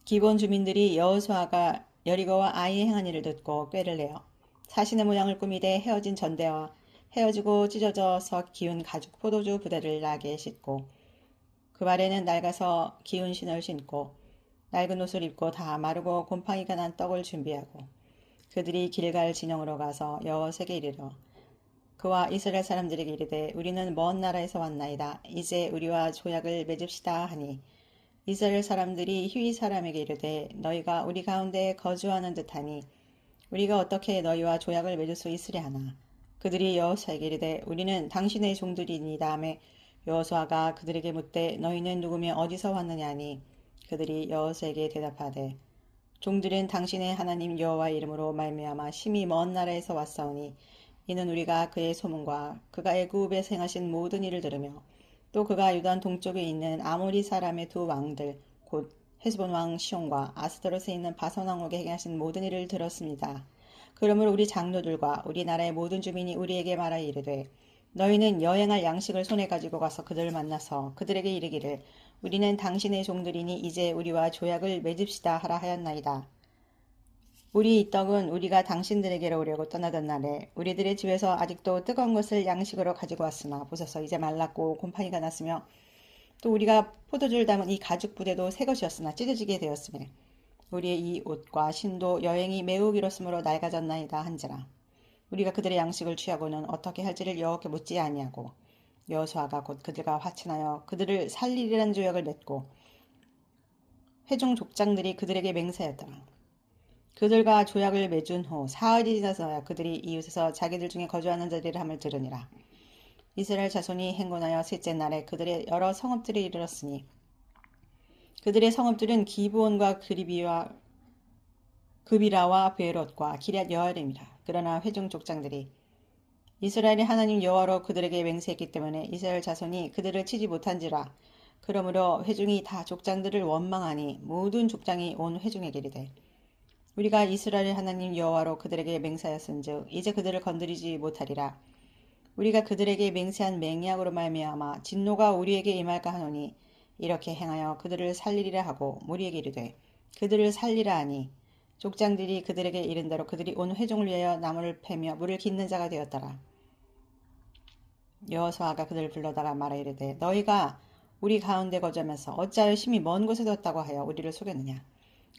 기본 주민들이 여호수아가 여리고와 아이의 행한 일을 듣고 꾀를 내어 사신의 모양을 꾸미되 헤어진 전대와 헤어지고 찢어져서 기운 가죽 포도주 부대를 나게 싣고 그 발에는 낡아서 기운 신을 신고 낡은 옷을 입고 다 마르고 곰팡이가 난 떡을 준비하고 그들이 길갈 진영으로 가서 여호와에게 이르러 그와 이스라엘 사람들에게 이르되 우리는 먼 나라에서 왔나이다. 이제 우리와 조약을 맺읍시다 하니 이스라엘 사람들이 히위 사람에게 이르되 너희가 우리 가운데 거주하는 듯하니 우리가 어떻게 너희와 조약을 맺을 수 있으랴 하나. 그들이 여호수아에게 이르되 우리는 당신의 종들이니이다 하며 여호수아가 그들에게 묻되 너희는 누구며 어디서 왔느냐 하니 그들이 여호수아에게 대답하되 종들은 당신의 하나님 여호와의 이름으로 말미암아 심히 먼 나라에서 왔사오니 이는 우리가 그의 소문과 그가 애굽에서 행하신 모든 일을 들으며 또 그가 유단 동쪽에 있는 아모리 사람의 두 왕들 곧 헤스본 왕 시온과 아스터롯에 있는 바산 왕에게 행하신 모든 일을 들었습니다. 그러므로 우리 장로들과 우리 나라의 모든 주민이 우리에게 말하여 이르되 너희는 여행할 양식을 손에 가지고 가서 그들을 만나서 그들에게 이르기를 우리는 당신의 종들이니 이제 우리와 조약을 맺읍시다 하라 하였나이다. 우리 이 떡은 우리가 당신들에게로 오려고 떠나던 날에 우리들의 집에서 아직도 뜨거운 것을 양식으로 가지고 왔으나 보소서 이제 말랐고 곰팡이가 났으며 또 우리가 포도주를 담은 이 가죽 부대도 새 것이었으나 찢어지게 되었으며 우리의 이 옷과 신도 여행이 매우 길었으므로 낡아졌나이다 한지라. 우리가 그들의 양식을 취하고는 어떻게 할지를 여호와께 묻지 아니하고 여호수아가 곧 그들과 화친하여 그들을 살리리라는 조약을 맺고 회중 족장들이 그들에게 맹세하였더라. 그들과 조약을 맺은 후 사흘이 지나서야 그들이 이웃에서 자기들 중에 거주하는 자들의 함을 들으니라. 이스라엘 자손이 행군하여 셋째 날에 그들의 여러 성읍들에 이르렀으니 그들의 성읍들은 기브온과 그비라와 베롯과 기럇 여아림이라. 그러나 회중 족장들이 이스라엘의 하나님 여호와로 그들에게 맹세했기 때문에 이스라엘 자손이 그들을 치지 못한지라. 그러므로 회중이 다 족장들을 원망하니 모든 족장이 온 회중에게 이르되 우리가 이스라엘의 하나님 여호와로 그들에게 맹세하였은즉 이제 그들을 건드리지 못하리라. 우리가 그들에게 맹세한 맹약으로 말미암아 진노가 우리에게 임할까 하노니 이렇게 행하여 그들을 살리리라 하고 무리에게 이르되 그들을 살리라 하니 족장들이 그들에게 이른 대로 그들이 온 회중을 위하여 나무를 패며 물을 깃는 자가 되었더라. 여호수아가 그들을 불러다가 말하 이르되 너희가 우리 가운데 거주하면서 어찌하여 심히 먼 곳에 뒀다고 하여 우리를 속였느냐.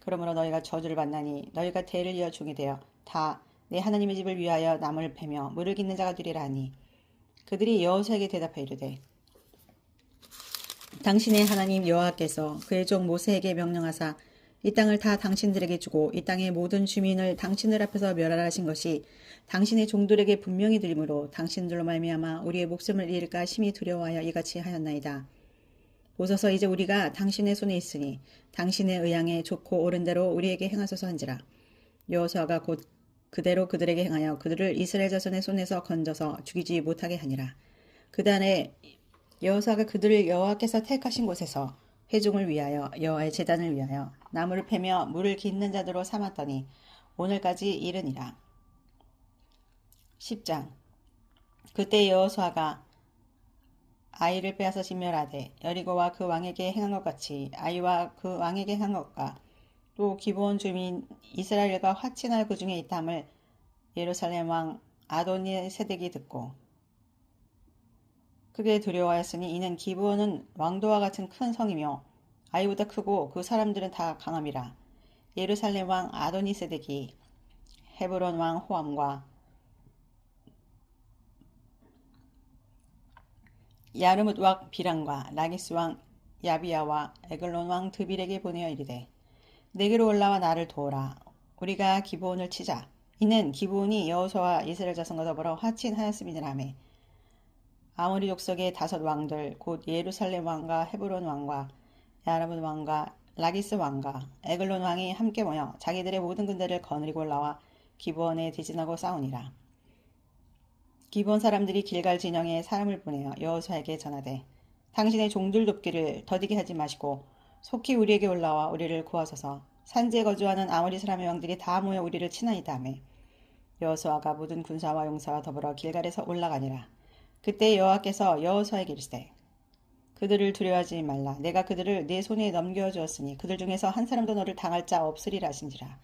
그러므로 너희가 저주를 받나니 너희가 대를 이어 종이 되어 다 내 하나님의 집을 위하여 나무를 패며 물을 깃는 자가 되리라 하니 그들이 여호수아에게 대답하여 이르되 당신의 하나님 여호와께서 그의 종 모세에게 명령하사 이 땅을 다 당신들에게 주고 이 땅의 모든 주민을 당신들 앞에서 멸하라 하신 것이 당신의 종들에게 분명히 들리므로 당신들로 말미암아 우리의 목숨을 잃을까 심히 두려워하여 이같이 하였나이다. 보소서 이제 우리가 당신의 손에 있으니 당신의 의향에 좋고 옳은 대로 우리에게 행하소서 한지라. 여호수아가 곧 그대로 그들에게 행하여 그들을 이스라엘 자손의 손에서 건져서 죽이지 못하게 하니라. 그다음에 여호수아가 그들을 여호와께서 택하신 곳에서 회중을 위하여 여호와의 제단을 위하여 나무를 패며 물을 깃는 자들로 삼았더니 오늘까지 이르니라. 10장. 그때 여호수아가 아이를 빼앗아 진멸하되 여리고와 그 왕에게 행한 것 같이 아이와 그 왕에게 행한 것과 또 기브온 주민 이스라엘과 화친할 그 중에 있다함을 예루살렘 왕 아도니세덱이 듣고 크게 두려워하였으니 이는 기브온은 왕도와 같은 큰 성이며 아이보다 크고 그 사람들은 다 강함이라. 예루살렘 왕 아도니세덱이 헤브론 왕 호암과 야르뭇 왕 비람과 라기스 왕 야비야와 에글론 왕 드빌에게 보내어 이르되 내게로 올라와 나를 도우라. 우리가 기브온을 치자. 이는 기브온이 여호수아와 이스라엘 자손과 더불어 화친하였음이니라매 아모리 족속의 5 왕들 곧 예루살렘 왕과 헤브론 왕과 야르뭇 왕과 라기스 왕과 에글론 왕이 함께 모여 자기들의 모든 군대를 거느리고 올라와 기브온에 대진하고 싸우니라. 기브온 사람들이 길갈 진영에 사람을 보내어 여호수아에게 전하되 당신의 종들 돕기를 더디게 하지 마시고 속히 우리에게 올라와 우리를 구하소서. 산지에 거주하는 아모리 사람의 왕들이 다 모여 우리를 치나이다 하며 여호수아가 모든 군사와 용사와 더불어 길갈에서 올라가니라. 그때 여호와께서 여호수아에게 이르시되 그들을 두려워하지 말라. 내가 그들을 내 손에 넘겨주었으니 그들 중에서 한 사람도 너를 당할 자 없으리라 하신지라.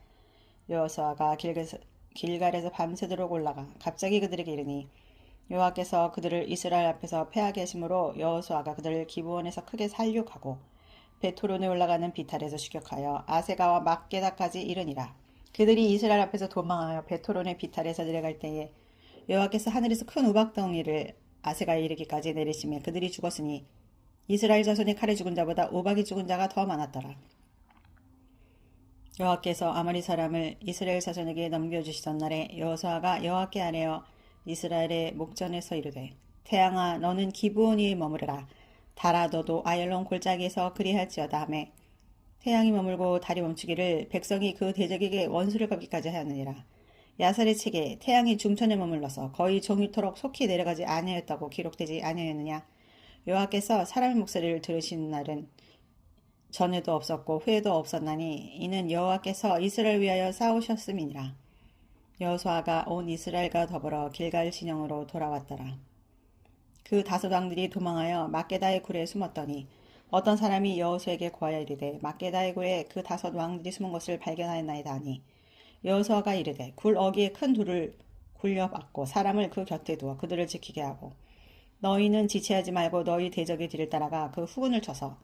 여호수아가 길갈에서 밤새도록 올라가 갑자기 그들에게 이르니 여호와께서 그들을 이스라엘 앞에서 패하게 하심으로 여호수아가 그들을 기브온에서 크게 살육하고 베토론에 올라가는 비탈에서 추격하여 아세가와 막게다까지 이르니라. 그들이 이스라엘 앞에서 도망하여 베토론의 비탈에서 내려갈 때에 여호와께서 하늘에서 큰 우박덩이를 아세가에 이르기까지 내리시며 그들이 죽었으니 이스라엘 자손이 칼에 죽은 자보다 우박이 죽은 자가 더 많았더라. 여호와께서 아모리 사람을 이스라엘 자손에게 넘겨주시던 날에 여호수아가 여호와께 아뢰어 이스라엘의 목전에서 이르되 태양아 너는 기브온 위에 머무르라. 달아 너도 아얄론 골짜기에서 그리할지어다 하매 태양이 머물고 달이 멈추기를 백성이 그 대적에게 원수를 갚기까지 하였느니라. 야살의 책에 태양이 중천에 머물러서 거의 정유토록 속히 내려가지 아니하였다고 기록되지 아니하였느냐. 여호와께서 사람의 목소리를 들으신 날은 전에도 없었고 후에도 없었나니 이는 여호와께서 이스라엘 위하여 싸우셨음이니라. 여호수아가 온 이스라엘과 더불어 길갈 진영으로 돌아왔더라. 그 다섯 왕들이 도망하여 막게다의 굴에 숨었더니 어떤 사람이 여호수아에게 구하여 이르되 막게다의 굴에 그 다섯 왕들이 숨은 것을 발견하였나이다 하니 여호수아가 이르되 굴 어귀에 큰 돌을 굴려박고 사람을 그 곁에 두어 그들을 지키게 하고 너희는 지체하지 말고 너희 대적의 뒤를 따라가 그 후군을 쳐서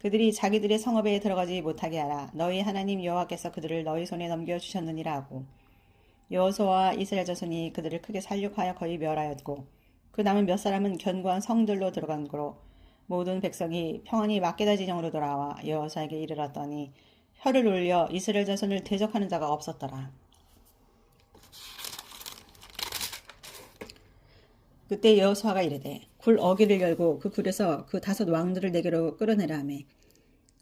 그들이 자기들의 성읍에 들어가지 못하게 하라. 너희 하나님 여호와께서 그들을 너희 손에 넘겨주셨느니라 하고 여호수아와 이스라엘 자손이 그들을 크게 살육하여 거의 멸하였고 그 남은 몇 사람은 견고한 성들로 들어간 거로 모든 백성이 평안히 막게다 진영으로 돌아와 여호수아에게 이르렀더니 혀를 올려 이스라엘 자손을 대적하는 자가 없었더라. 그때 여호수아가 이르되 굴 어귀를 열고 그 굴에서 그 다섯 왕들을 내게로 끌어내라 하며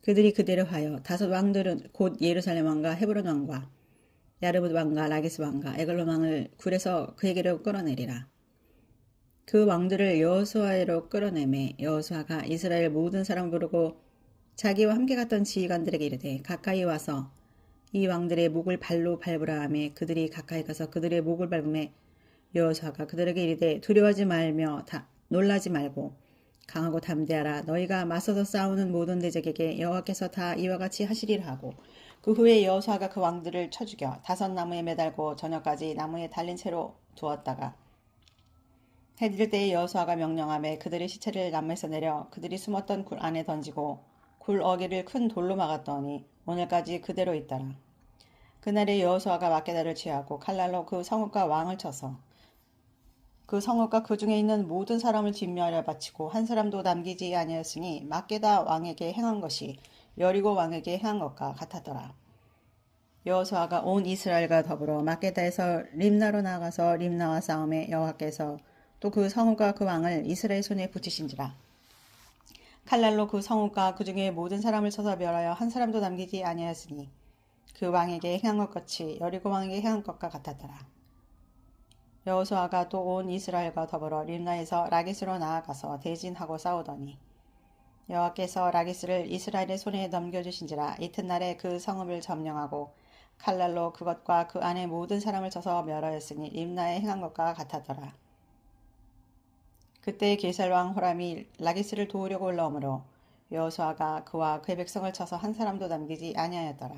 그들이 그대로 하여 다섯 왕들은 곧 예루살렘 왕과 헤브론 왕과 야르뭇 왕과 라기스 왕과 에글론 왕을 굴에서 그에게로 끌어내리라. 그 왕들을 여호수아에로 끌어내매 여호수아가 이스라엘 모든 사람 부르고 자기와 함께 갔던 지휘관들에게 이르되 가까이 와서 이 왕들의 목을 발로 밟으라 하며 그들이 가까이 가서 그들의 목을 밟으매 여호수아가 그들에게 이르되 두려워하지 말며 놀라지 말고 강하고 담대하라. 너희가 맞서서 싸우는 모든 대적에게 여호와께서 다 이와 같이 하시리라 하고 그 후에 여호수아가 그 왕들을 쳐 죽여 다섯 나무에 매달고 저녁까지 나무에 달린 채로 두었다가 해질 때에 여호수아가 명령하며 그들의 시체를 나무에서 내려 그들이 숨었던 굴 안에 던지고 굴 어귀를 큰 돌로 막았더니 오늘까지 그대로 있더라. 그날에 여호수아가 막게다를 취하고 칼날로 그 성읍과 왕을 쳐서 그 성읍과 그 중에 있는 모든 사람을 진멸하여 바치고 한 사람도 남기지 아니하였으니 막게다 왕에게 행한 것이 여리고 왕에게 행한 것과 같았더라. 여호수아가 온 이스라엘과 더불어 막게다에서 림나로 나아가서 림나와 싸움에 여호와께서 또 그 성읍과 그 왕을 이스라엘 손에 붙이신지라. 칼날로 그 성읍과 그 중에 모든 사람을 쳐서 멸하여 한 사람도 남기지 아니하였으니 그 왕에게 행한 것 같이 여리고 왕에게 행한 것과 같았더라. 여호수아가 또 온 이스라엘과 더불어 림나에서 라기스로 나아가서 대진하고 싸우더니 여호와께서 라기스를 이스라엘의 손에 넘겨주신지라. 이튿날에 그 성읍을 점령하고 칼날로 그것과 그 안에 모든 사람을 쳐서 멸하였으니 림나에 행한 것과 같았더라. 그때 게살왕 호람이 라기스를 도우려고 올라오므로 여호수아가 그와 그의 백성을 쳐서 한 사람도 남기지 아니하였더라.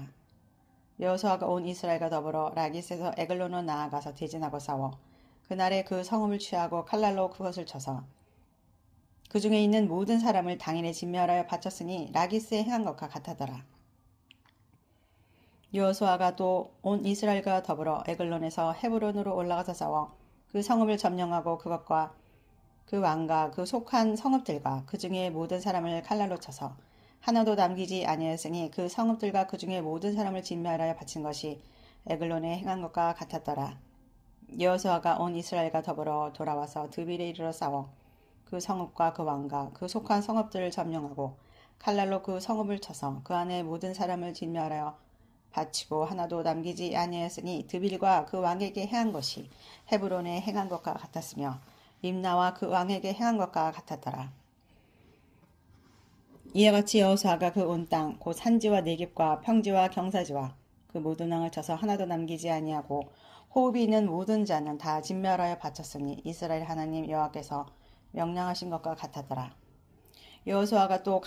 여호수아가 온 이스라엘과 더불어 라기스에서 에글론으로 나아가서 대진하고 싸워 그날에 그 성읍을 취하고 칼날로 그것을 쳐서 그 중에 있는 모든 사람을 당일에 진멸하여 바쳤으니 라기스에 행한 것과 같았더라. 여호수아가 또 온 이스라엘과 더불어 에글론에서 헤브론으로 올라가서 싸워 그 성읍을 점령하고 그것과 그 왕과 그 속한 성읍들과 그 중에 모든 사람을 칼날로 쳐서 하나도 남기지 아니하였으니 그 성읍들과 그 중에 모든 사람을 진멸하여 바친 것이 에글론에 행한 것과 같았더라. 여호수아가 온 이스라엘과 더불어 돌아와서 드빌에 이르러 싸워 그 성읍과 그 왕과 그 속한 성읍들을 점령하고 칼날로 그 성읍을 쳐서 그 안에 모든 사람을 진멸하여 바치고 하나도 남기지 아니하였으니 드빌과 그 왕에게 행한 것이 헤브론에 행한 것과 같았으며 림나와 그 왕에게 행한 것과 같았더라. 이와 같이 여호수아가 그 온 땅 곧 산지와 내겝과 평지와 경사지와 그 모든 왕을 쳐서 하나도 남기지 아니하고 호흡이 있는 모든 자는 다 진멸하여 바쳤으니 이스라엘 하나님 여호와께서 명령하신 것과 같았더라. 여호수아가 또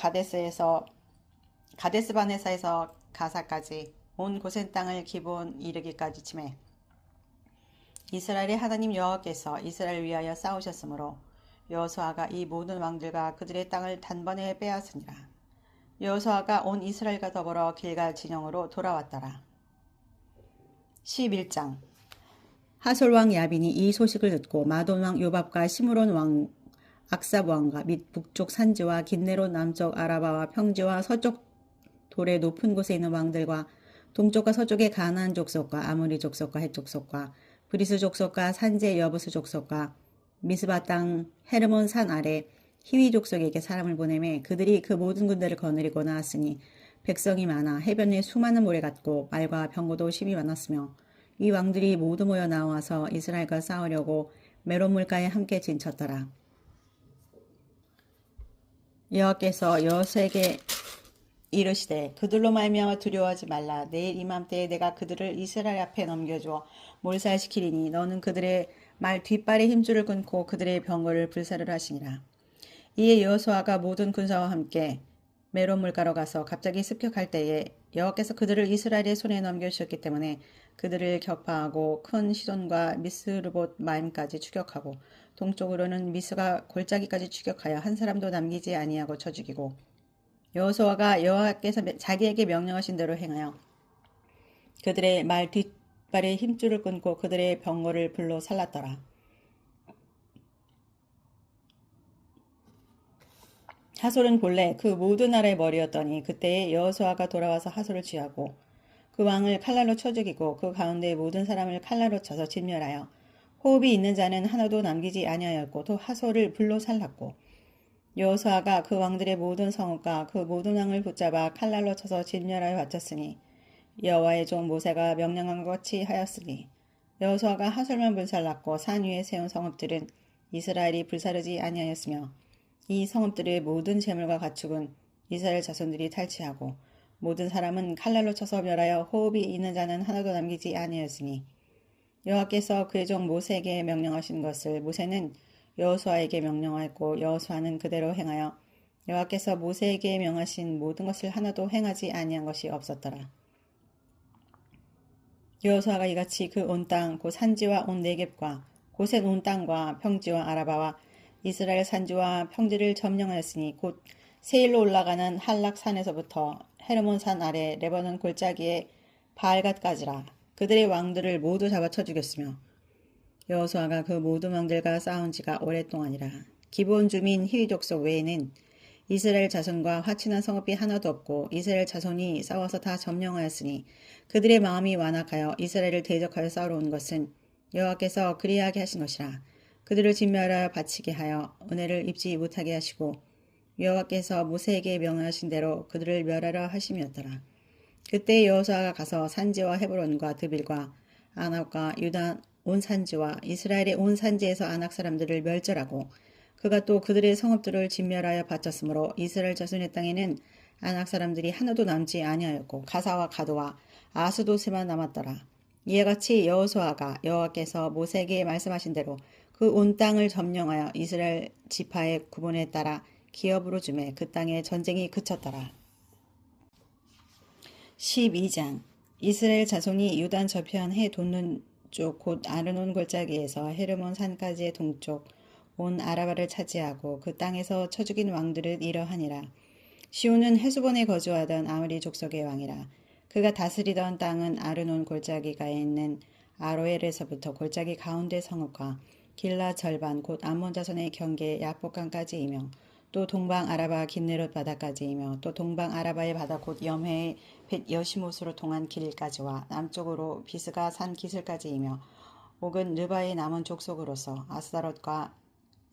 가데스바네사에서 가사까지 온 고센 땅을 기본 이르기까지 치매 이스라엘의 하나님 여호와께서 이스라엘 위하여 싸우셨으므로 여호수아가 이 모든 왕들과 그들의 땅을 단번에 빼앗으니라. 여호수아가 온 이스라엘과 더불어 길갈 진영으로 돌아왔더라. 11장 하솔 왕 야빈이 이 소식을 듣고 마돈 왕 요밥과 시므론 왕 악삽 왕과 및 북쪽 산지와 긴네롯 남쪽 아라바와 평지와 서쪽 돌의 높은 곳에 있는 왕들과 동쪽과 서쪽의 가나안 족속과 아모리 족속과 헷 족속과 브리스 족속과 산지의 여부스 족속과 미스바 땅 헤르몬 산 아래 히위 족속에게 사람을 보내매 그들이 그 모든 군대를 거느리고 나왔으니 백성이 많아 해변에 수많은 모래 같고 말과 병거도 심히 많았으며 이 왕들이 모두 모여 나와서 이스라엘과 싸우려고 메론 물가에 함께 진쳤더라. 여호와께서 여호수아에게 이르시되 그들로 말미암아 두려워하지 말라. 내일 이맘때에 내가 그들을 이스라엘 앞에 넘겨주어 몰살시키리니 너는 그들의 말 뒷발에 힘줄을 끊고 그들의 병거를 불사를 하시니라. 이에 여호수아가 모든 군사와 함께 메론 물가로 가서 갑자기 습격할 때에 여호와께서 그들을 이스라엘의 손에 넘겨주셨기 때문에 그들을 격파하고 큰 시돈과 미스르봇 마임까지 추격하고 동쪽으로는 미스가 골짜기까지 추격하여 한 사람도 남기지 아니하고 쳐 죽이고 여호수아가 여호와께서 자기에게 명령하신 대로 행하여 그들의 말 뒷발에 힘줄을 끊고 그들의 병거를 불로 살랐더라. 하솔은 본래 그 모든 나라의 머리였더니 그때에 여호수아가 돌아와서 하솔을 취하고 그 왕을 칼날로 쳐 죽이고 그 가운데 모든 사람을 칼날로 쳐서 진멸하여 호흡이 있는 자는 하나도 남기지 아니하였고 또 하솔을 불로 살랐고 여호수아가 그 왕들의 모든 성읍과 그 모든 왕을 붙잡아 칼날로 쳐서 진멸하여 바쳤으니 여호와의 종 모세가 명령한 것 같이 하였으니 여호수아가 하솔만 불살랐고 산 위에 세운 성읍들은 이스라엘이 불사르지 아니하였으며 이 성읍들의 모든 재물과 가축은 이스라엘 자손들이 탈취하고 모든 사람은 칼날로 쳐서 멸하여 호흡이 있는 자는 하나도 남기지 아니하였으니 여호와께서 그의 종 모세에게 명령하신 것을 모세는 여호수아에게 명령하였고 여호수아는 그대로 행하여 여호와께서 모세에게 명하신 모든 것을 하나도 행하지 아니한 것이 없었더라. 여호수아가 이같이 그 온 땅 곧 산지와 온 네겝과 고센 온 땅과 평지와 아라바와 이스라엘 산지와 평지를 점령하였으니 곧 세일로 올라가는 한락산에서부터 헤르몬 산 아래 레바논 골짜기의 바알갓까지라. 그들의 왕들을 모두 잡아쳐 죽였으며 여호수아가 그 모든 왕들과 싸운 지가 오랫동안이라. 기본 주민 히위 족속 외에는 이스라엘 자손과 화친한 성읍이 하나도 없고 이스라엘 자손이 싸워서 다 점령하였으니 그들의 마음이 완악하여 이스라엘을 대적하여 싸우러 온 것은 여호와께서 그리하게 하신 것이라. 그들을 진멸하여 바치게 하여 은혜를 입지 못하게 하시고 여호와께서 모세에게 명하신 대로 그들을 멸하려 하심이었더라. 그때 여호수아가 가서 산지와 헤브론과 드빌과 아낙과 유다 온 산지와 이스라엘의 온 산지에서 아낙 사람들을 멸절하고 그가 또 그들의 성읍들을 진멸하여 바쳤으므로 이스라엘 자손의 땅에는 아낙 사람들이 하나도 남지 아니하였고 가사와 가도와 아스도세만 남았더라. 이에 같이 여호수아가 여호와께서 모세에게 말씀하신 대로 그 온 땅을 점령하여 이스라엘 지파의 구분에 따라 기업으로 주매 그 땅에 전쟁이 그쳤더라. 12장 이스라엘 자손이 유단 저편 해 돋는 쪽 곧 아르논 골짜기에서 헤르몬 산까지의 동쪽 온 아라바를 차지하고 그 땅에서 쳐 죽인 왕들은 이러하니라. 시온은 헤스본에 거주하던 아므리 족속의 왕이라. 그가 다스리던 땅은 아르논 골짜기가에 있는 아로엘에서부터 골짜기 가운데 성읍과 길라 절반 곧 암몬 자손의 경계 약복강까지이며 또 동방 아라바 긴네롯 바다까지이며 또 동방 아라바의 바다 곧 염해의 벳 여시못으로 통한 길까지와 남쪽으로 비스가 산 기슬까지이며 옥은 르바의 남은 족속으로서 아스다롯과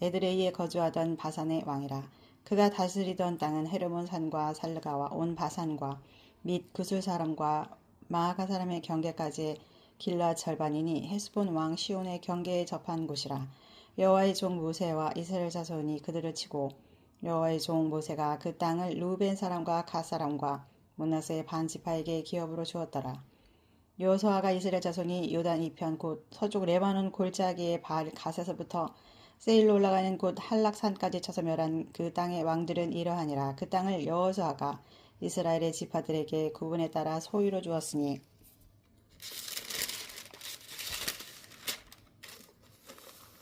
에드레이에 거주하던 바산의 왕이라. 그가 다스리던 땅은 헤르몬 산과 살르가와 온 바산과 및 그술 사람과 마아가 사람의 경계까지의 길라 절반이니 헤스본 왕 시온의 경계에 접한 곳이라. 여호와의 종 모세와 이스라엘 자손이 그들을 치고 여호와의 종 모세가 그 땅을 루벤 사람과 갓 사람과 므낫세 반 지파에게 기업으로 주었더라. 여호수아가 이스라엘 자손이 요단 이편 곧 서쪽 레바논 골짜기의 바알 갓에서부터 세일로 올라가는 곳 한락산까지 쳐서 멸한 그 땅의 왕들은 이러하니라. 그 땅을 여호수아가 이스라엘의 지파들에게 구분에 따라 소유로 주었으니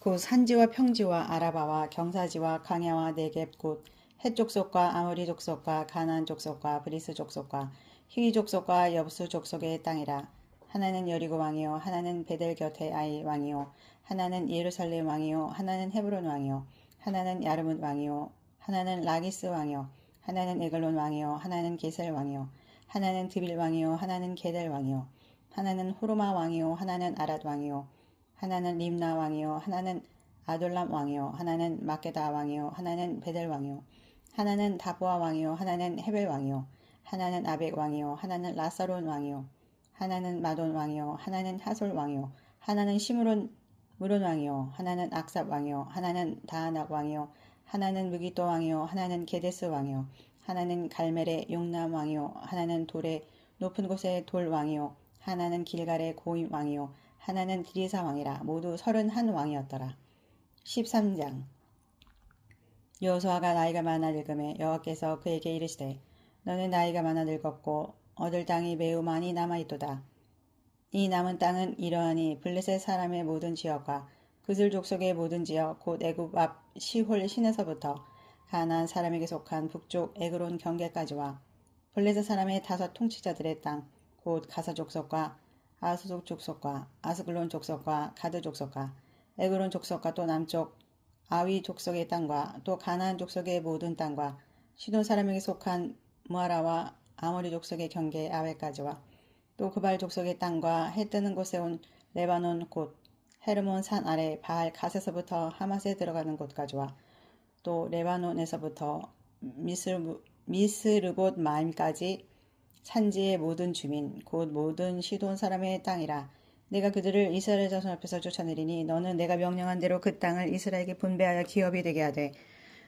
곧 산지와 평지와 아라바와 경사지와 강야와 네겝 곧 헷 족속과 아모리 족속과 가나안 족속과 브리스 족속과 히위 족속과 여부수 족속의 땅이라. 하나는 여리고 왕이요 하나는 베델 곁의 아이 왕이요 하나는 예루살렘 왕이요 하나는 헤브론 왕이요 하나는 야르뭇 왕이요 하나는 라기스 왕이요 하나는 에글론 왕이요 하나는 게셀 왕이요 하나는 드빌 왕이요 하나는 게델 왕이요 하나는 호르마 왕이요 하나는 아랏 왕이요 하나는 림나 왕이요 하나는 아돌람 왕이요 하나는 마게다 왕이요 하나는 베델 왕이요 하나는 다보아 왕이요 하나는 헤벨 왕이요 하나는 아벡 왕이요 하나는 라사론 왕이요 하나는 마돈 왕이요 하나는 하솔 왕이요 하나는 시므론 무론 왕이요 하나는 악삽 왕이요 하나는 다하낙 왕이요 하나는 무기또 왕이요 하나는 게데스 왕이요 하나는 갈멜의 용남 왕이요 하나는 돌의 높은 곳의 돌 왕이요 하나는 길갈의 고임 왕이요 하나는 디리사 왕이라 모두 31 왕이었더라. 13장. 여호수아가 나이가 많아 늙음에 여호와께서 그에게 이르시되 너는 나이가 많아 늙었고 얻을 땅이 매우 많이 남아있도다. 이 남은 땅은 이러하니 블레셋 사람의 모든 지역과 그들 족속의 모든 지역 곧 애굽 앞 시홀 시내서부터 가나안 사람에게 속한 북쪽 에그론 경계까지와 블레셋 사람의 5 통치자들의 땅 곧 가사 족속과 아수속 족속과 아스글론 족속과 가드 족속과 에그론 족속과 또 남쪽 아위 족속의 땅과 또 가나안 족속의 모든 땅과 시돈 사람에게 속한 무아라와 아모리 족속의 경계 아웨까지와 또 그발 족속의 땅과 해 뜨는 곳에 온 레바논 곧 헤르몬 산 아래 바알 갓에서부터 하맛에 들어가는 곳까지와 또 레바논에서부터 미스르봇 마임까지 산지의 모든 주민 곧 모든 시돈 사람의 땅이라. 내가 그들을 이스라엘 자손 앞에서 쫓아내리니 너는 내가 명령한 대로 그 땅을 이스라엘에게 분배하여 기업이 되게 하되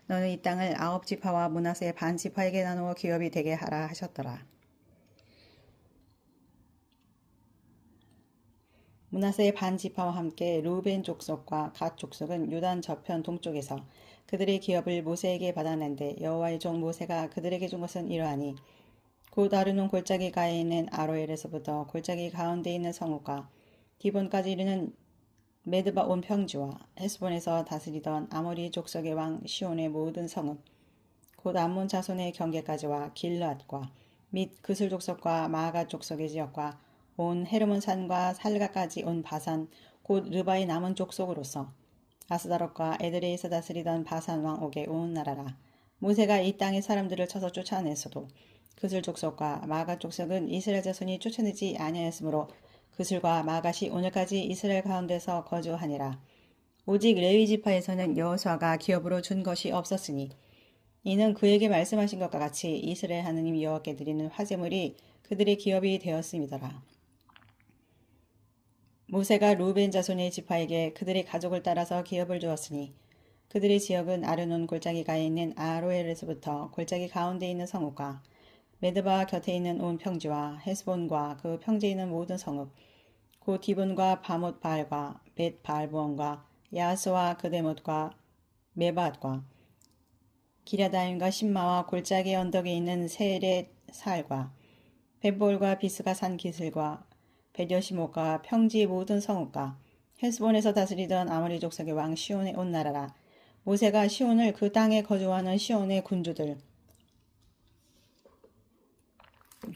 너는 이 땅을 9지파와 므낫세의 반 지파에게 나누어 기업이 되게 하라 하셨더라. 므낫세의 반 지파와 함께 루벤 족속과 갓 족속은 요단 저편 동쪽에서 그들의 기업을 모세에게 받아낸데 여호와의 종 모세가 그들에게 준 것은 이러하니 곧 아르논 골짜기 가에 있는 아로엘에서부터 골짜기 가운데 있는 성읍과 디본까지 이르는 메드바 온 평지와 헤스본에서 다스리던 아모리 족속의 왕 시온의 모든 성읍 곧 암몬 자손의 경계까지와 길르앗과 및 그슬 족속과 마아가 족속의 지역과 온 헤르몬 산과 살가까지 온 바산 곧 르바의 남은 족속으로서 아스다롯과 에드레이에서 다스리던 바산 왕 옥의 온 나라라. 모세가 이 땅의 사람들을 쳐서 쫓아냈어도 그슬 족속과 마가 족속은 이스라엘 자손이 쫓아내지 아니하였으므로 그슬과 마갓이 오늘까지 이스라엘 가운데서 거주하니라. 오직 레위 지파에서는 여호수아가 기업으로 준 것이 없었으니 이는 그에게 말씀하신 것과 같이 이스라엘 하느님 여호와께 드리는 화제물이 그들의 기업이 되었음이더라. 모세가 루벤 자손의 지파에게 그들의 가족을 따라서 기업을 주었으니 그들의 지역은 아르논 골짜기 가에 있는 아로엘에서부터 골짜기 가운데 있는 성읍과 메드바 곁에 있는 온 평지와 헤스본과 그 평지에 있는 모든 성읍 곧 디본과 바못 바알과 벳 바알보온과 야스와 그데못과 메밧과 기랴다임과 신마와 골짜기 언덕에 있는 세렛 살과 벳볼과 비스가 산 기슬과 베려시못과 평지의 모든 성읍과 헤스본에서 다스리던 아모리 족속의 왕 시온의 온 나라라. 모세가 시온을 그 땅에 거주하는 시온의 군주들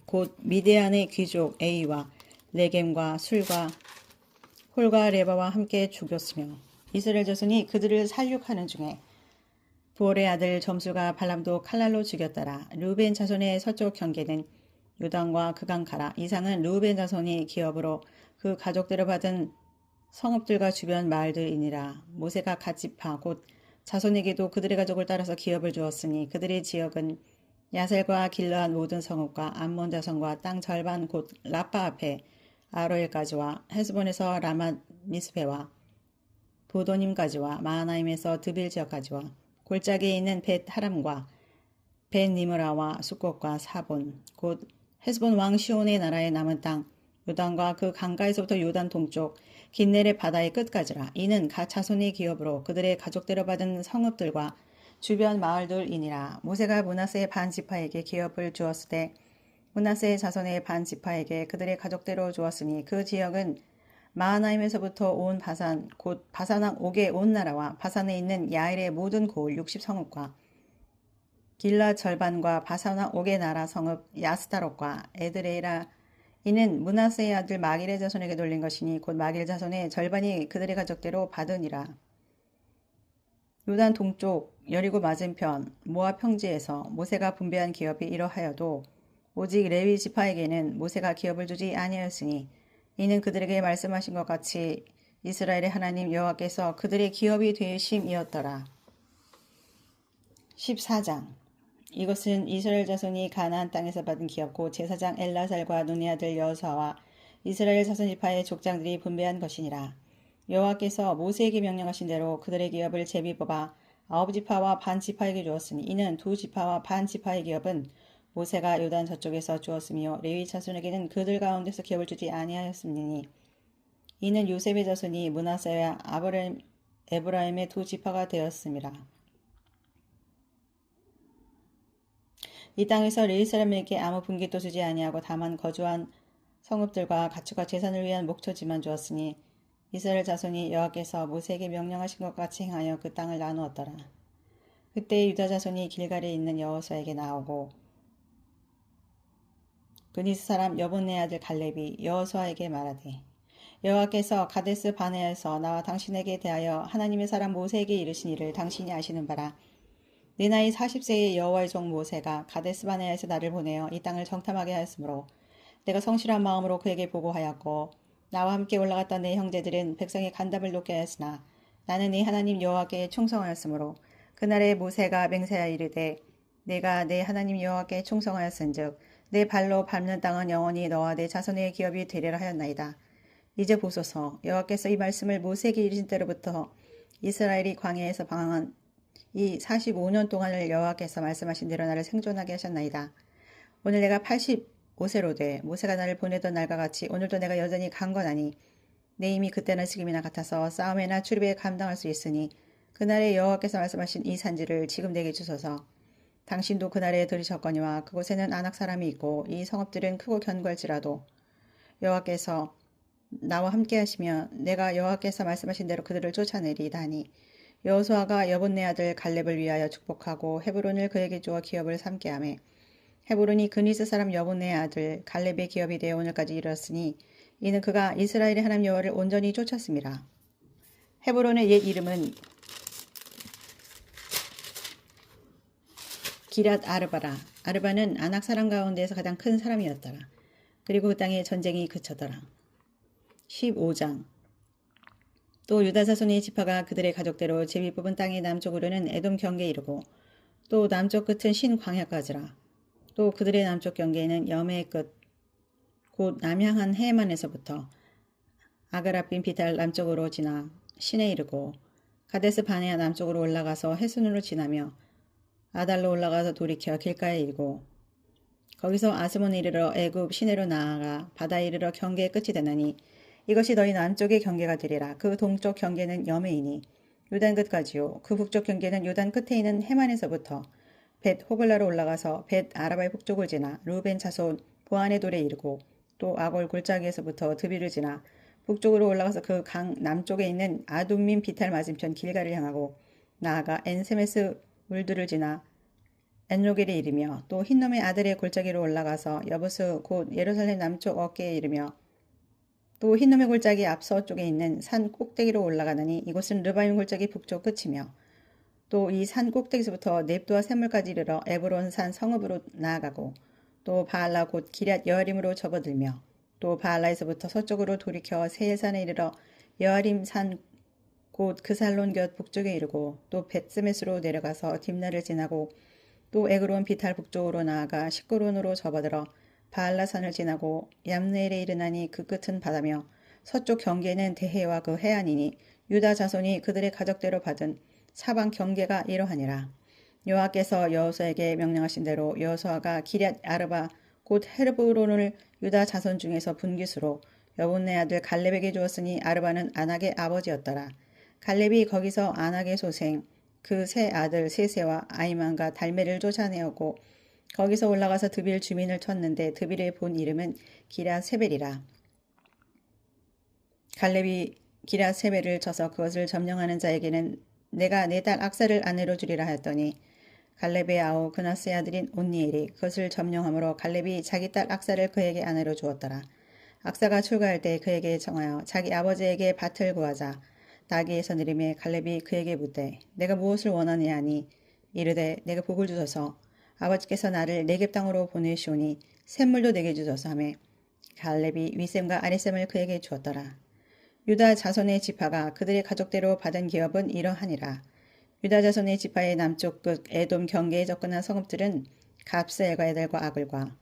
곧 미디안의 귀족 에이와 레겜과 술과 홀과 레바와 함께 죽였으며 이스라엘 자손이 그들을 살육하는 중에 부올의 아들 점수가 발람도 칼날로 죽였더라. 루벤 자손의 서쪽 경계는 요단과 그강가라. 이상은 루벤 자손이 기업으로 그 가족들을 받은 성읍들과 주변 마을들이니라. 모세가 갓 지파 곧 자손에게도 그들의 가족을 따라서 기업을 주었으니 그들의 지역은 야셀과 길르앗 모든 성읍과 암몬 자손과 땅 절반 곧 라파 앞에 아로엘까지와 헤스본에서 라맛 미스베와 도도님까지와 마하나임에서 드빌 지역까지와 골짜기에 있는 벳 하람과 벳 니므라와 수꽃과 사본 곧 헤스본 왕 시온의 나라의 남은 땅 요단과 그 강가에서부터 요단 동쪽 긴네레 바다의 끝까지라. 이는 각 자손의 기업으로 그들의 가족대로 받은 성읍들과 주변 마을들이니라. 모세가 므낫세의 반 지파에게 기업을 주었을 때 므낫세의 자손의 반 지파에게 그들의 가족대로 주었으니 그 지역은 마하나임에서부터 온 바산 곧 바산왕 옥의 온 나라와 바산에 있는 야일의 모든 고을 60성읍과 길라 절반과 바산왕 옥의 나라 성읍 야스다롯과 에드레이라. 이는 므낫세의 아들 마길의 자손에게 돌린 것이니 곧 마길 자손의 절반이 그들의 가족대로 받으니라. 요단 동쪽 여리고 맞은편 모압 평지에서 모세가 분배한 기업이 이러하여도 오직 레위 지파에게는 모세가 기업을 주지 아니하였으니 이는 그들에게 말씀하신 것 같이 이스라엘의 하나님 여호와께서 그들의 기업이 되심이었더라. 14장. 이것은 이스라엘 자손이 가나안 땅에서 받은 기업 곧 제사장 엘라살과 눈의 아들 여호수아와 이스라엘 자손 지파의 족장들이 분배한 것이니라. 여호와께서 모세에게 명령하신 대로 그들의 기업을 제비 뽑아 9지파와 반 지파에게 주었으니 이는 2지파와 반 지파의 기업은 모세가 요단 저쪽에서 주었으며 레위 자손에게는 그들 가운데서 기업을 주지 아니하였음이니 이는 요셉의 자손이 므낫세와 에브라임의 2지파가 되었음이라. 이 땅에서 레위 사람에게 아무 분깃도 주지 아니하고 다만 거주한 성읍들과 가축과 제산을 위한 목초지만 주었으니 이스라엘 자손이 여호와께서 모세에게 명령하신 것 같이 행하여 그 땅을 나누었더라. 그때 유다 자손이 길갈에 있는 여호수아에게 나오고 그니스 사람 여분네 아들 갈렙이 여호수아에게 말하되 여호와께서 가데스 바네아에서 나와 당신에게 대하여 하나님의 사람 모세에게 이르신 일을 당신이 아시는 바라. 내 나이 40세의 여호와의 종 모세가 가데스 바네아에서 나를 보내어 이 땅을 정탐하게 하였으므로 내가 성실한 마음으로 그에게 보고하였고 나와 함께 올라갔던 내 형제들은 백성의 간담을 높게 하였으나 나는 네 하나님 여호와께 충성하였으므로 그날에 모세가 맹세하여 이르되 내가 내 하나님 여호와께 충성하였은즉 내 발로 밟는 땅은 영원히 너와 내 자손의 기업이 되리라 하였나이다. 이제 보소서 여호와께서 이 말씀을 모세에게 이르신 때로부터 이스라엘이 광야에서 방황한 이 45년 동안을 여호와께서 말씀하신 대로 나를 생존하게 하셨나이다. 오늘 내가 85세로 돼 모세가 나를 보내던 날과 같이 오늘도 내가 여전히 강건하니 내 힘이 그때나 지금이나 같아서 싸움에나 출입에 감당할 수 있으니 그날에 여호와께서 말씀하신 이 산지를 지금 내게 주소서. 당신도 그날에 들으셨거니와 그곳에는 아낙 사람이 있고 이 성읍들은 크고 견고할지라도 여호와께서 나와 함께 하시며 내가 여호와께서 말씀하신 대로 그들을 쫓아내리이다 하니 여호수아가 여분네 아들 갈렙을 위하여 축복하고 헤브론을 그에게 주어 기업을 삼게 하매 헤브론이 그니스 사람 여분네 아들 갈렙의 기업이 되어 오늘까지 이르렀으니 이는 그가 이스라엘의 하나님 여호와를 온전히 쫓았습니다. 헤브론의 옛 이름은 기랏 아르바라. 아르바는 아낙 사람 가운데에서 가장 큰 사람이었더라. 그리고 그 땅에 전쟁이 그쳤더라. 15장 또 유다 자손의 지파가 그들의 가족대로 제비 뽑은 땅의 남쪽으로는 에돔 경계에 이르고 또 남쪽 끝은 신 광야까지라. 또 그들의 남쪽 경계에는 여매의 끝 곧 남향한 해만에서부터 아그라빈 비탈 남쪽으로 지나 신에 이르고 가데스 바네아 남쪽으로 올라가서 해순으로 지나며 아달로 올라가서 돌이켜 길가에 이르고 거기서 아스몬에 이르러 애굽 시내로 나아가 바다에 이르러 경계의 끝이 되나니 이것이 너희 남쪽의 경계가 되리라. 그 동쪽 경계는 여매이니 요단 끝까지요. 그 북쪽 경계는 요단 끝에 있는 해만에서부터 벳 호글라로 올라가서 벳 아라바의 북쪽을 지나 루벤 자손 보안의 돌에 이르고 또 아골 골짜기에서부터 드비를 지나 북쪽으로 올라가서 그 강 남쪽에 있는 아둠민 비탈 맞은편 길가를 향하고 나아가 엔세메스 물들을 지나 엔로겔에 이르며 또 흰놈의 아들의 골짜기로 올라가서 여부스 곧 예루살렘 남쪽 어깨에 이르며 또 흰놈의 골짜기 앞서 쪽에 있는 산 꼭대기로 올라가느니 이곳은 르바임 골짜기 북쪽 끝이며 또 이 산 꼭대기서부터 넵도와 샘물까지 이르러 에브론 산 성읍으로 나아가고 또 바알라 곧 기럇 여아림으로 접어들며 또 바알라에서부터 서쪽으로 돌이켜 세일산에 이르러 여아림 산 곧 그 살론 곁 북쪽에 이르고 또 벳스메스로 내려가서 딥나를 지나고 또 에그론 비탈 북쪽으로 나아가 시끄론으로 접어들어 바알라산을 지나고 얌네엘에 이르나니 그 끝은 바다며 서쪽 경계는 대해와 그 해안이니 유다 자손이 그들의 가족대로 받은 사방 경계가 이러하니라. 여호와께서 여호수아에게 명령하신 대로 여호수아가 기럇 아르바 곧 헤르브론을 유다 자손 중에서 분깃으로 여분네 아들 갈렙에게 주었으니 아르바는 아낙의 아버지였더라. 갈렙이 거기서 아낙의 소생 그 세 아들 세세와 아이만과 달메를 쫓아내었고 거기서 올라가서 드빌 주민을 쳤는데 드빌의 본 이름은 기럇 세벨이라. 갈렙이 기럇 세벨을 쳐서 그것을 점령하는 자에게는 내가 내 딸 악사를 아내로 주리라 하였더니 갈렙의 아우 그나스의 아들인 온니엘이 그것을 점령함으로 갈렙이 자기 딸 악사를 그에게 아내로 주었더라. 악사가 출가할 때 그에게 청하여 자기 아버지에게 밭을 구하자. 나귀에서 내림에 갈렙이 그에게 묻되 내가 무엇을 원하느냐 하니 이르되 내가 복을 주소서. 아버지께서 나를 네겝 땅으로 보내시오니 샘물도 내게 주소서 하매 갈렙이 윗샘과 아랫샘을 그에게 주었더라. 유다 자손의 지파가 그들의 가족대로 받은 기업은 이러하니라. 유다 자손의 지파의 남쪽 끝 에돔 경계에 접근한 성읍들은 갑스엘과 에델과 아글과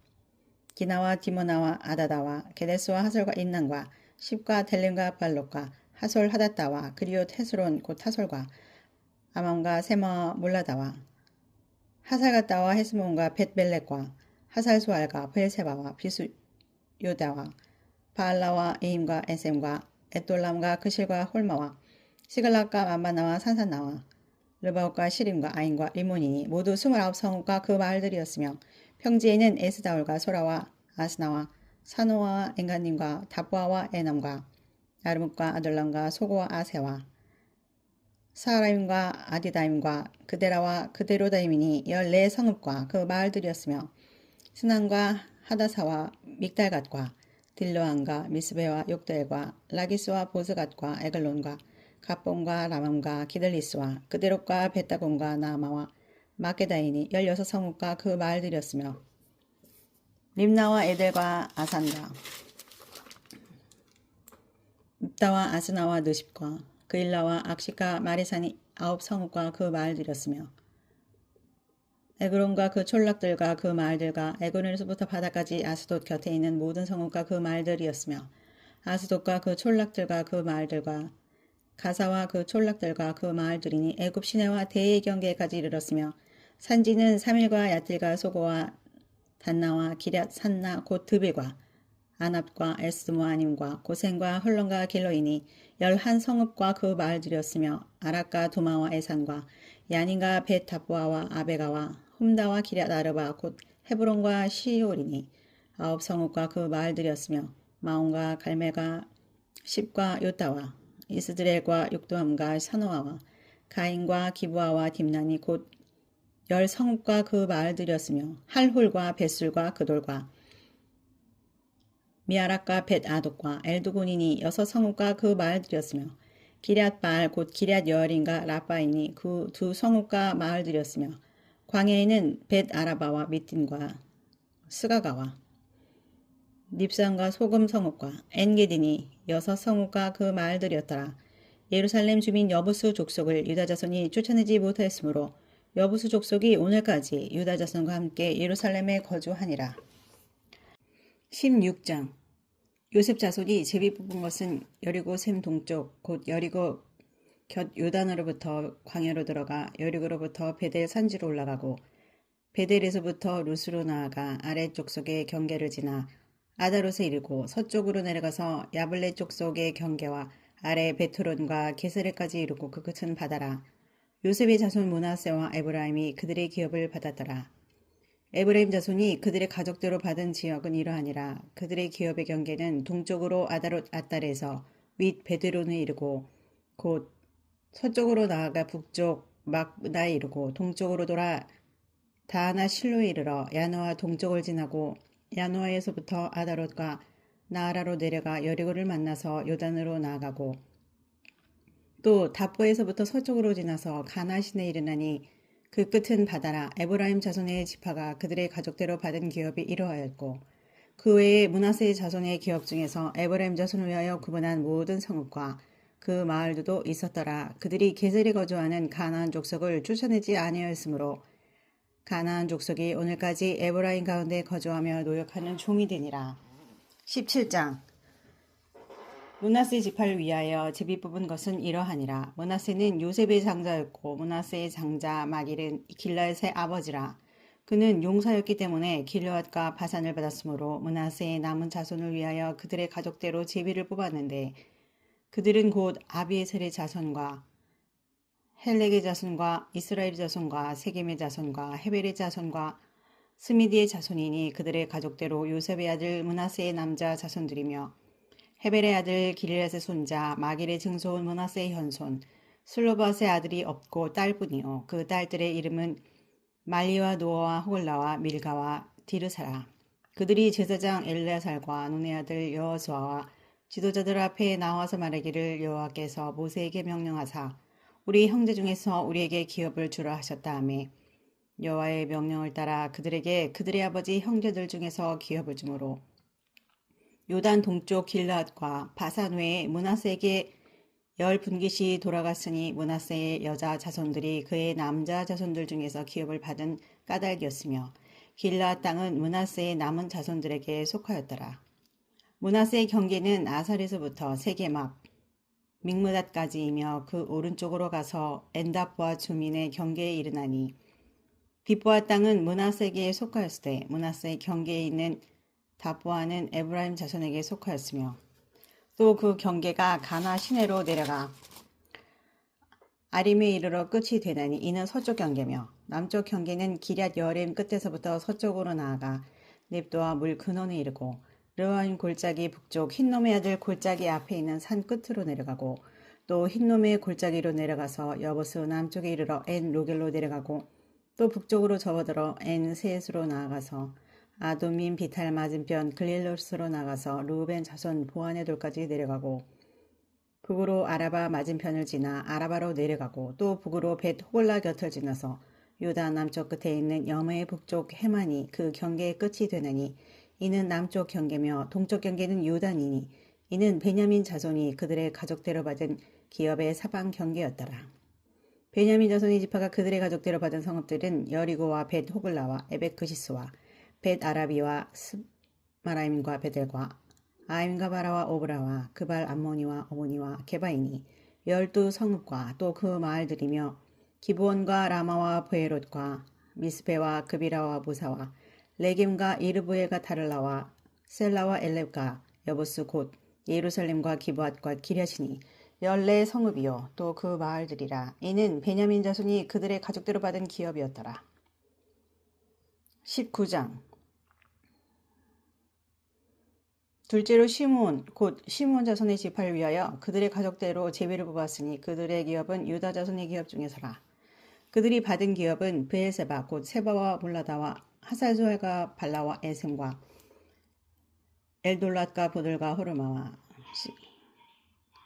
기나와 디모나와 아다다와 게데스와 하솔과 인난과 십과 델림과 발록과 하솔 하닷다와 그리옷 헤스론 곧 하솔과 아맘과 세마 몰라다와 하살가다와 헤스몬과 벳벨렉과 하살수알과 브엘세바와 비수요다와 바알라와 에임과 에셈과 에돌람과 그실과 홀마와 시글락과 만바나와 산산나와 르바옷과 시림과 아인과 리몬이니 모두 29성읍과 그 마을들이었으며 평지에는 에스다올과 소라와 아스나와 사노아와 엔간님과 다보아와 에남과 아르뭇과 아들람과 소고와 아세와 사라임과 아디다임과 그데라와 그데로다임이니 14성읍과 그 마을들이었으며 스난과 하다사와 믹달갓과 딜로안과 미스베와 욕델과 라기스와 보스갓과 에글론과 갑본과 라맘과 기들리스와 그데롯과 베타곤과 나아마와 마게다인이 16성읍과 그 마을들이었으며 림나와 에델과 아산과 읍다와 아스나와 느십과 그일라와 악시카 마리산이 9성읍과 그 마을들이었으며 에그론과 그 촌락들과 그 마을들과 에그론에서부터 바다까지 아스돗 곁에 있는 모든 성읍과 그 마을들이었으며 아스돗과 그 촌락들과 그 마을들과 가사와 그 촌락들과 그 마을들이니 애굽 시내와 대의 경계까지 이르렀으며 산지는 사밀과 야틸과 소고와 단나와 기럇 산나 곧 드빌과 아납과 에스모아님과 고센과 헐론과 길로이니 11성읍과 그 마을들이었으며 아락과 도마와 에산과 야닌과 벳다보아와 아베가와 홈다와 기럇 아르바 곧 헤브론과 시올이니 9성읍과 그 마을들이었으며 마온과 갈멜과 십과 요다와 이스드렐과 육도함과 사노아와 가인과 기부아와 딥난이 곧 10성읍과 그 마을들이었으며 할홀과 벳술과 그돌과 미아락과 벳아독과 엘두곤이니 6성읍과 그 마을들이었으며 기럇바알 곧 기럇 여알인과 라파이니 그 2성읍과 마을들이었으며 광야에는 벳아라바와 미딘과 스가가와 닙산과 소금 성읍과 엔게딘이 6성읍과 그 마을들이었더라. 예루살렘 주민 여부수 족속을 유다 자손이 쫓아내지 못하였으므로 여부수 족속이 오늘까지 유다 자손과 함께 예루살렘에 거주하니라. 16장 요셉 자손이 제비 뽑은 것은 여리고 샘 동쪽 곧 여리고 곁 요단으로부터 광야로 들어가 여리고로부터 베델 산지로 올라가고 베델에서부터 루스로 나아가 아래쪽 속의 경계를 지나 아다롯에 이르고 서쪽으로 내려가서 야블레 쪽 속의 경계와 아래 베토론과 게세레까지 이르고 그 끝은 바다라. 요셉의 자손 므낫세와 에브라임이 그들의 기업을 받았더라. 에브라임 자손이 그들의 가족대로 받은 지역은 이러하니라. 그들의 기업의 경계는 동쪽으로 아다롯 아달에서 윗 베드론에 이르고 곧 서쪽으로 나아가 북쪽 막나에 이르고 동쪽으로 돌아 다하나 실로에 이르러 야노아 동쪽을 지나고 야노아에서부터 아다롯과 나아라로 내려가 여리고를 만나서 요단으로 나아가고 또 다보에서부터 서쪽으로 지나서 가나신에 이르나니 그 끝은 바다라. 에브라임 자손의 지파가 그들의 가족대로 받은 기업이 이러하였고 그 외에 므낫세 자손의 기업 중에서 에브라임 자손을 위하여 구분한 모든 성읍과 그 마을들도 있었더라. 그들이 게셀에 거주하는 가나안 족속을 쫓아내지 아니하였으므로 가나안 족속이 오늘까지 에브라임 가운데 거주하며 노역하는 종이 되니라. 17장 므낫세 지파를 위하여 제비 뽑은 것은 이러하니라. 므낫세는 요셉의 장자였고 므낫세의 장자 마길은 길라앗의 아버지라. 그는 용사였기 때문에 길르앗과 바산을 받았으므로 므낫세의 남은 자손을 위하여 그들의 가족대로 제비를 뽑았는데 그들은 곧 아비에셀의 자손과 헬렉의 자손과 이스라엘의 자손과 세겜의 자손과 헤벨의 자손과 스미디의 자손이니 그들의 가족대로 요셉의 아들 므낫세의 남자 자손들이며 헤벨의 아들 길르앗의 손자 마길의 증손 므낫세의 현손 슬로밧의 아들이 없고 딸뿐이요 그 딸들의 이름은 말리와 노아와 호글라와 밀가와 디르사라. 그들이 제사장 엘레아살과 눈의 아들 여호수아와 지도자들 앞에 나와서 말하기를 여호와께서 모세에게 명령하사 우리 형제 중에서 우리에게 기업을 주라 하셨다 하며 여호와의 명령을 따라 그들에게 그들의 아버지 형제들 중에서 기업을 주므로 요단 동쪽 길르앗과 바산 외에 므낫세에게 10분깃이 돌아갔으니 므낫세의 여자 자손들이 그의 남자 자손들 중에서 기업을 받은 까닭이었으며 길르앗 땅은 므낫세의 남은 자손들에게 속하였더라. 므낫세의 경계는 아살에서부터 세겜 앞 믹므닷까지이며 그 오른쪽으로 가서 엔답과 주민의 경계에 이르나니 빗보아 땅은 므낫세에게 속하였으되 므낫세의 경계에 있는 답보아는 에브라임 자손에게 속하였으며 또 그 경계가 가나 시내로 내려가 아림에 이르러 끝이 되나니 이는 서쪽 경계며 남쪽 경계는 기럇 여림 끝에서부터 서쪽으로 나아가 넵도와 물 근원에 이르고 르하임 골짜기 북쪽 흰놈의 아들 골짜기 앞에 있는 산 끝으로 내려가고 또 흰놈의 골짜기로 내려가서 여보스 남쪽에 이르러 엔 로겔로 내려가고 또 북쪽으로 접어들어 엔 세에스로 나아가서 아돔민 비탈 맞은편 글릴롯으로 나가서 루벤 자손 보안의 돌까지 내려가고 북으로 아라바 맞은편을 지나 아라바로 내려가고 또 북으로 벳 호글라 곁을 지나서 유다 남쪽 끝에 있는 여메의 북쪽 해만이 그 경계의 끝이 되나니 이는 남쪽 경계며 동쪽 경계는 유다니니 이는 베냐민 자손이 그들의 가족대로 받은 기업의 사방 경계였더라. 베냐민 자손의 지파가 그들의 가족대로 받은 성읍들은 여리고와 벳 호글라와 에벳그시스와 벳 아라비와 스마라임과 베델과 아임과 바라와 오브라와 그발 암모니와 어모니와 게바이니 12성읍과 또 그 마을들이며 기브온과 라마와 브에롯과 미스베와 그비라와 무사와 레겜과 이르브엘과 다를라와 셀라와 엘렙과 여보스 곧 예루살렘과 기브앗과 기랴시니 14성읍이요 또 그 마을들이라. 이는 베냐민 자손이 그들의 가족대로 받은 기업이었더라. 19장 둘째로 시므온 곧 시므온 자손의 지파를 위하여 그들의 가족대로 제비를 뽑았으니 그들의 기업은 유다 자손의 기업 중에서라. 그들이 받은 기업은 브엘세바 곧 세바와 몰라다와 하살소알과 발라와 에셈과 엘돌랏과 보들과 호르마와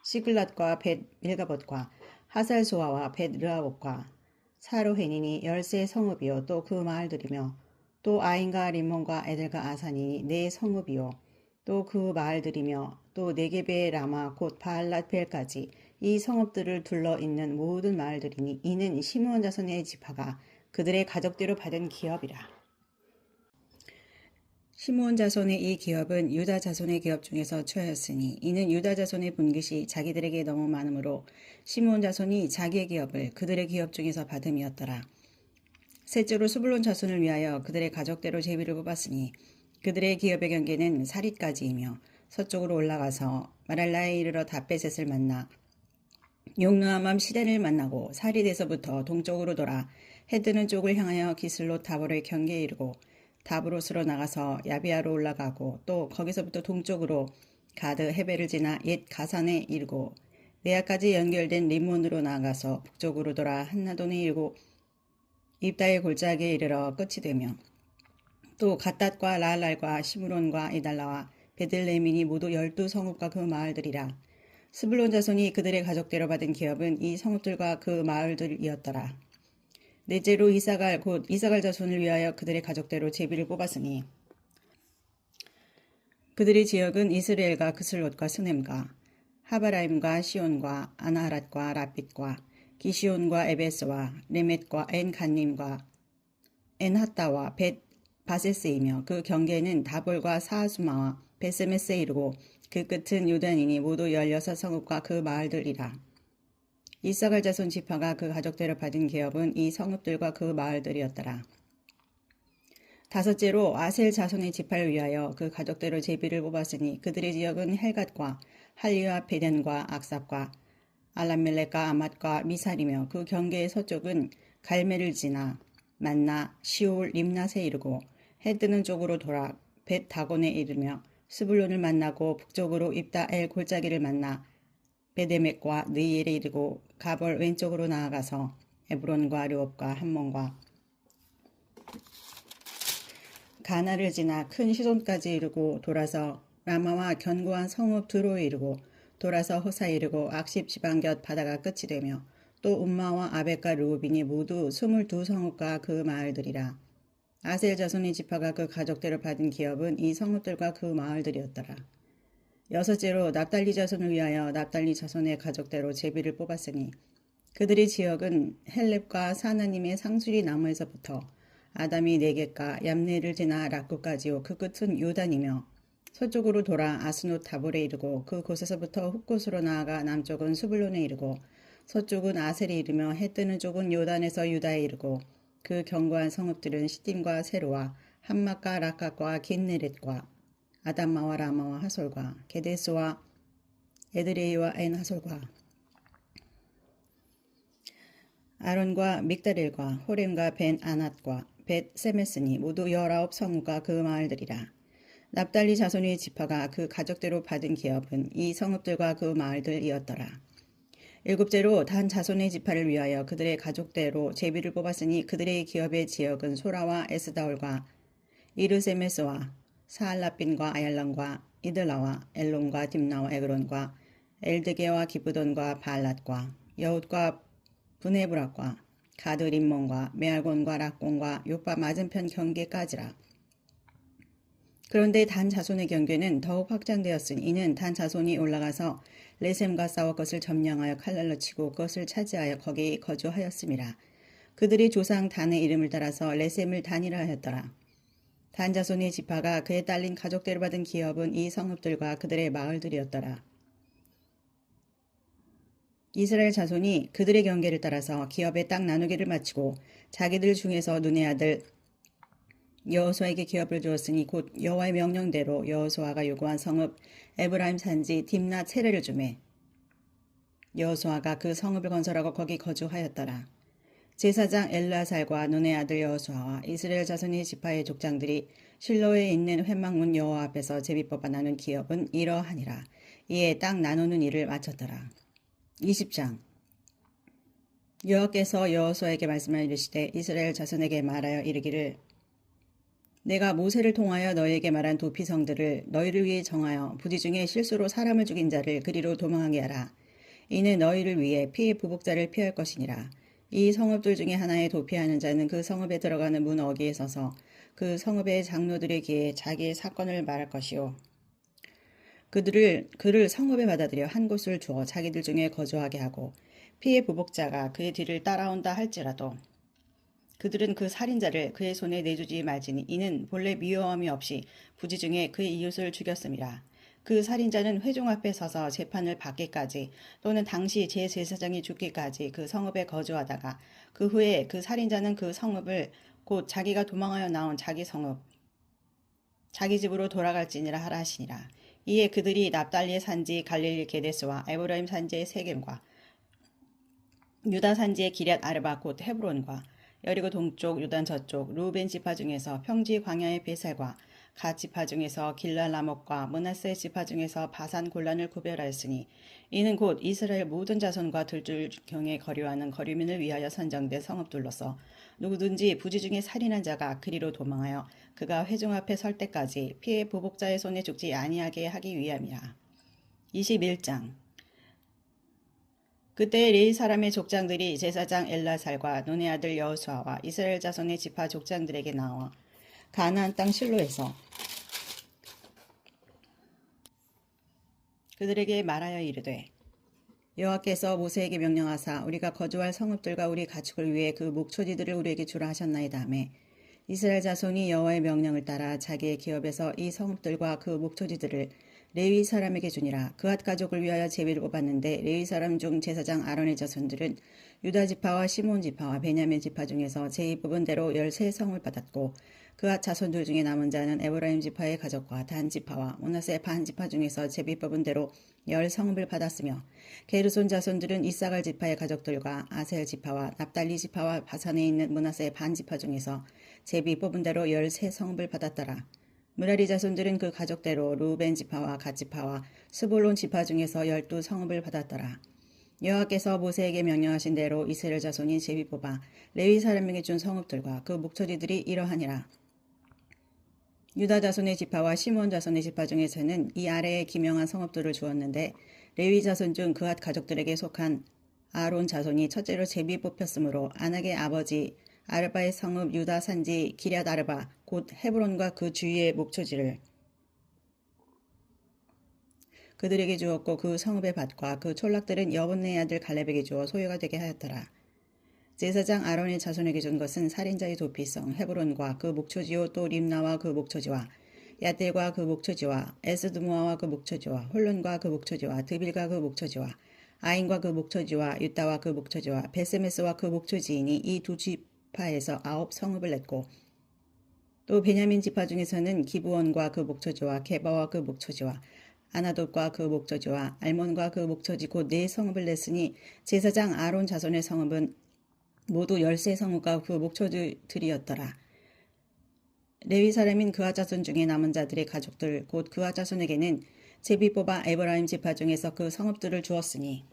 시글랏과 벳 밀가봇과 하살소아와 벳 르아봇과 사로헤니니 13성읍이요 또 그 마을들이며 또 아인과 림몬과 에델과 아산이니 4성읍이요 또 그 마을들이며 또 네게베 라마 곧 바알랏벨까지 이 성읍들을 둘러 있는 모든 마을들이니 이는 시므온 자손의 지파가 그들의 가족대로 받은 기업이라. 시므온 자손의 이 기업은 유다 자손의 기업 중에서 처였으니 이는 유다 자손의 분깃이 자기들에게 너무 많으므로 시므온 자손이 자기의 기업을 그들의 기업 중에서 받음이었더라. 셋째로 스불론 자손을 위하여 그들의 가족대로 제비를 뽑았으니 그들의 기업의 경계는 사릿까지이며 서쪽으로 올라가서 마랄라에 이르러 다베셋을 만나 용르아맘 시덴을 만나고 사릿에서부터 동쪽으로 돌아 해뜨는 쪽을 향하여 기슬롯 다볼의 경계에 이르고 다브롯으로 나가서 야비아로 올라가고 또 거기서부터 동쪽으로 가드 헤벨을 지나 옛 가산에 이르고 네아까지 연결된 림몬으로 나아가서 북쪽으로 돌아 한나돈에 이르고 입다의 골짜기에 이르러 끝이 되며 또 갓닷과 라알랄과 시므론과 이달라와 베들레헴이니 모두 12성읍과 그 마을들이라. 스불론 자손이 그들의 가족대로 받은 기업은 이 성읍들과 그 마을들이었더라. 넷째로 이사갈 곧 이사갈 자손을 위하여 그들의 가족대로 제비를 뽑았으니 그들의 지역은 이스라엘과 그슬롯과 스넴과 하바라임과 시온과 아나하랏과 라핏과 기시온과 에베스와 레멧과 엔간님과 엔하따와 벳 바세스이며 그 경계는 다볼과 사하수마와 베스메스에 이르고 그 끝은 유단이니 모두 16성읍과 그 마을들이라. 이사갈 자손 지파가 그 가족대로 받은 기업은 이 성읍들과 그 마을들이었더라. 다섯째로 아셀 자손의 지파를 위하여 그 가족대로 제비를 뽑았으니 그들의 지역은 헬갓과 할리와 베덴과 악삽과 알람멜렉과 아맛과 미살이며 그 경계의 서쪽은 갈멜을 지나 만나 시올 림낫에 이르고 해 뜨는 쪽으로 돌아 벳 다곤에 이르며 스불론을 만나고 북쪽으로 입다엘 골짜기를 만나 베데멕과 느이엘에 이르고 가벌 왼쪽으로 나아가서 에브론과 르옵과 함몬과 가나를 지나 큰 시돈까지 이르고 돌아서 라마와 견고한 성읍 두로에 이르고 돌아서 호사에 이르고 악십 지방 곁 바다가 끝이 되며 또 움마와 아벡과 르우빈이 모두 22성읍과 그 마을들이라. 아셀 자손의 지파가 그 가족대로 받은 기업은 이 성읍들과 그 마을들이었더라. 여섯째로 납달리 자손을 위하여 납달리 자손의 가족대로 제비를 뽑았으니 그들의 지역은 헬렙과 사나님의 상수리 나무에서부터 아담이 네겝과 얌네를 지나 락구까지요 그 끝은 요단이며 서쪽으로 돌아 아스노 다볼에 이르고 그 곳에서부터 훅곳으로 나아가 남쪽은 수블론에 이르고 서쪽은 아셀에 이르며 해 뜨는 쪽은 요단에서 유다에 이르고 그 견고한 성읍들은 시딤과 세로와 함막과 라캅과 긴네렛과 아담마와 라마와 하솔과 게데스와 에드레이와 엔 하솔과 아론과 믹다렐과 호렘과 벤 아낫과 벳 세메스니 모두 19성과 그 마을들이라. 납달리 자손의 지파가 그 가족대로 받은 기업은 이 성읍들과 그 마을들이었더라. 일곱째로 단 자손의 지파를 위하여 그들의 가족대로 제비를 뽑았으니 그들의 기업의 지역은 소라와 에스다올과 이르세메스와 사알라빈과 아얄람과 이들라와 엘론과 딥나와 에그론과 엘드게와 기브돈과 발랏과 여훗과 브네브락과 가드 림몬과 메알곤과 락곤과 요파 맞은편 경계까지라. 그런데 단 자손의 경계는 더욱 확장되었으니 이는 단 자손이 올라가서 레셈과 싸워 그것을 점령하여 칼날로 치고 그것을 차지하여 거기 거주하였음이라. 그들이 조상 단의 이름을 따라서 레셈을 단이라 하였더라. 단 자손의 지파가 그에 딸린 가족대로 받은 기업은 이 성읍들과 그들의 마을들이었더라. 이스라엘 자손이 그들의 경계를 따라서 기업의 땅 나누기를 마치고 자기들 중에서 눈의 아들 여호수아에게 기업을 주었으니 곧 여호와의 명령대로 여호수아가 요구한 성읍 에브라임 산지 딥낫 세레를 주매 여호수아가 그 성읍을 건설하고 거기 거주하였더라. 제사장 엘르아살과 눈의 아들 여호수아와 이스라엘 자손의 지파의 족장들이 실로에 있는 회막문 여호와 앞에서 제비 뽑아 나눈 기업은 이러하니라. 이에 땅 나누는 일을 마쳤더라. 20장 여호와께서 여호수아에게 말씀하여 이르시되 이스라엘 자손에게 말하여 이르기를 내가 모세를 통하여 너희에게 말한 도피성들을 너희를 위해 정하여 부지 중에 실수로 사람을 죽인 자를 그리로 도망하게 하라. 이는 너희를 위해 피해 부복자를 피할 것이니라. 이 성읍들 중에 하나에 도피하는 자는 그 성읍에 들어가는 문 어귀에 서서 그 성읍의 장로들의 귀에 자기의 사건을 말할 것이요. 그를 성읍에 받아들여 한 곳을 주어 자기들 중에 거주하게 하고 피해 부복자가 그의 뒤를 따라온다 할지라도 그들은 그 살인자를 그의 손에 내주지 말지니 이는 본래 미워함이 없이 부지 중에 그의 이웃을 죽였음이라. 그 살인자는 회중 앞에 서서 재판을 받기까지 또는 당시 제사장이 죽기까지 그 성읍에 거주하다가 그 후에 그 살인자는 그 성읍을 곧 자기가 도망하여 나온 자기 성읍 자기 집으로 돌아갈지니라 하라 하시니라. 이에 그들이 납달리의 산지 갈릴리 게데스와 에브라임 산지의 세겜과 유다 산지의 기럇 아르바 곧 헤브론과 여리고 동쪽 유단 저쪽 루벤 지파 중에서 평지 광야의 베살과 갓 지파 중에서 길랄 라목과 므낫세 지파 중에서 바산 골란을 구별하였으니 이는 곧 이스라엘 모든 자손과 들줄경에 거류하는 거류민을 위하여 선정된 성읍들로서 누구든지 부지 중에 살인한 자가 그리로 도망하여 그가 회중 앞에 설 때까지 피해 보복자의 손에 죽지 아니하게 하기 위함이라. 21장 그때 레위 사람의 족장들이 제사장 엘라살과 눈의 아들 여호수아와 이스라엘 자손의 지파 족장들에게 나와 가나안 땅 실로에서 그들에게 말하여 이르되 여호와께서 모세에게 명령하사 우리가 거주할 성읍들과 우리 가축을 위해 그 목초지들을 우리에게 주라 하셨나이다 하매 이스라엘 자손이 여호와의 명령을 따라 자기의 기업에서 이 성읍들과 그 목초지들을 레위 사람에게 주니라. 그앗 가족을 위하여 제비를 뽑았는데 레위 사람 중 제사장 아론의 자손들은 유다 지파와 시몬 지파와 베냐민 지파 중에서 제비 뽑은 대로 13성을 받았고 그앗 자손들 중에 남은 자는 에브라임 지파의 가족과 단 지파와 므낫세 반 지파 중에서 제비 뽑은 대로 10성읍을 받았으며 게르손 자손들은 이사갈 지파의 가족들과 아셀 지파와 납달리 지파와 바산에 있는 므낫세 반 지파 중에서 제비 뽑은 대로 13성읍을 받았더라. 므라리 자손들은 그 가족대로 루벤 지파와 갓 지파와 스볼론 지파 중에서 12성읍을 받았더라. 여호와께서 모세에게 명령하신 대로 이스라엘 자손이 제비 뽑아 레위 사람에게 준 성읍들과 그 목초지들이 이러하니라. 유다 자손의 지파와 시몬 자손의 지파 중에서는 이 아래에 기명한 성읍들을 주었는데 레위 자손 중 그앗 가족들에게 속한 아론 자손이 첫째로 제비 뽑혔으므로 아낙의 아버지 아르바의 성읍 유다 산지 기럇 아르바 곧 헤브론과 그 주위의 목초지를 그들에게 주었고 그 성읍의 밭과 그 촌락들은 여분네의 아들 갈렙에게 주어 소유가 되게 하였더라. 제사장 아론의 자손에게 준 것은 살인자의 도피성 헤브론과 그 목초지요 또 림나와 그 목초지와 야델과 그 목초지와 에스드모아와 그 목초지와 홀론과 그 목초지와 드빌과 그 목초지와 아인과 그 목초지와 유다와 그 목초지와 베세메스와 그 목초지이니 이 두 지파에서 9 성읍을 냈고 또 베냐민 지파 중에서는 기브온과 그 목초지와 게바와 그 목초지와 아나돗과 그 목초지와 알몬과 그 목초지 곧 4성읍을 냈으니 제사장 아론 자손의 성읍은 모두 13성읍과 그 목초지들이었더라. 레위 사람인 그하 자손 중에 남은 자들의 가족들 곧 그하 자손에게는 제비 뽑아 에브라임 지파 중에서 그 성읍들을 주었으니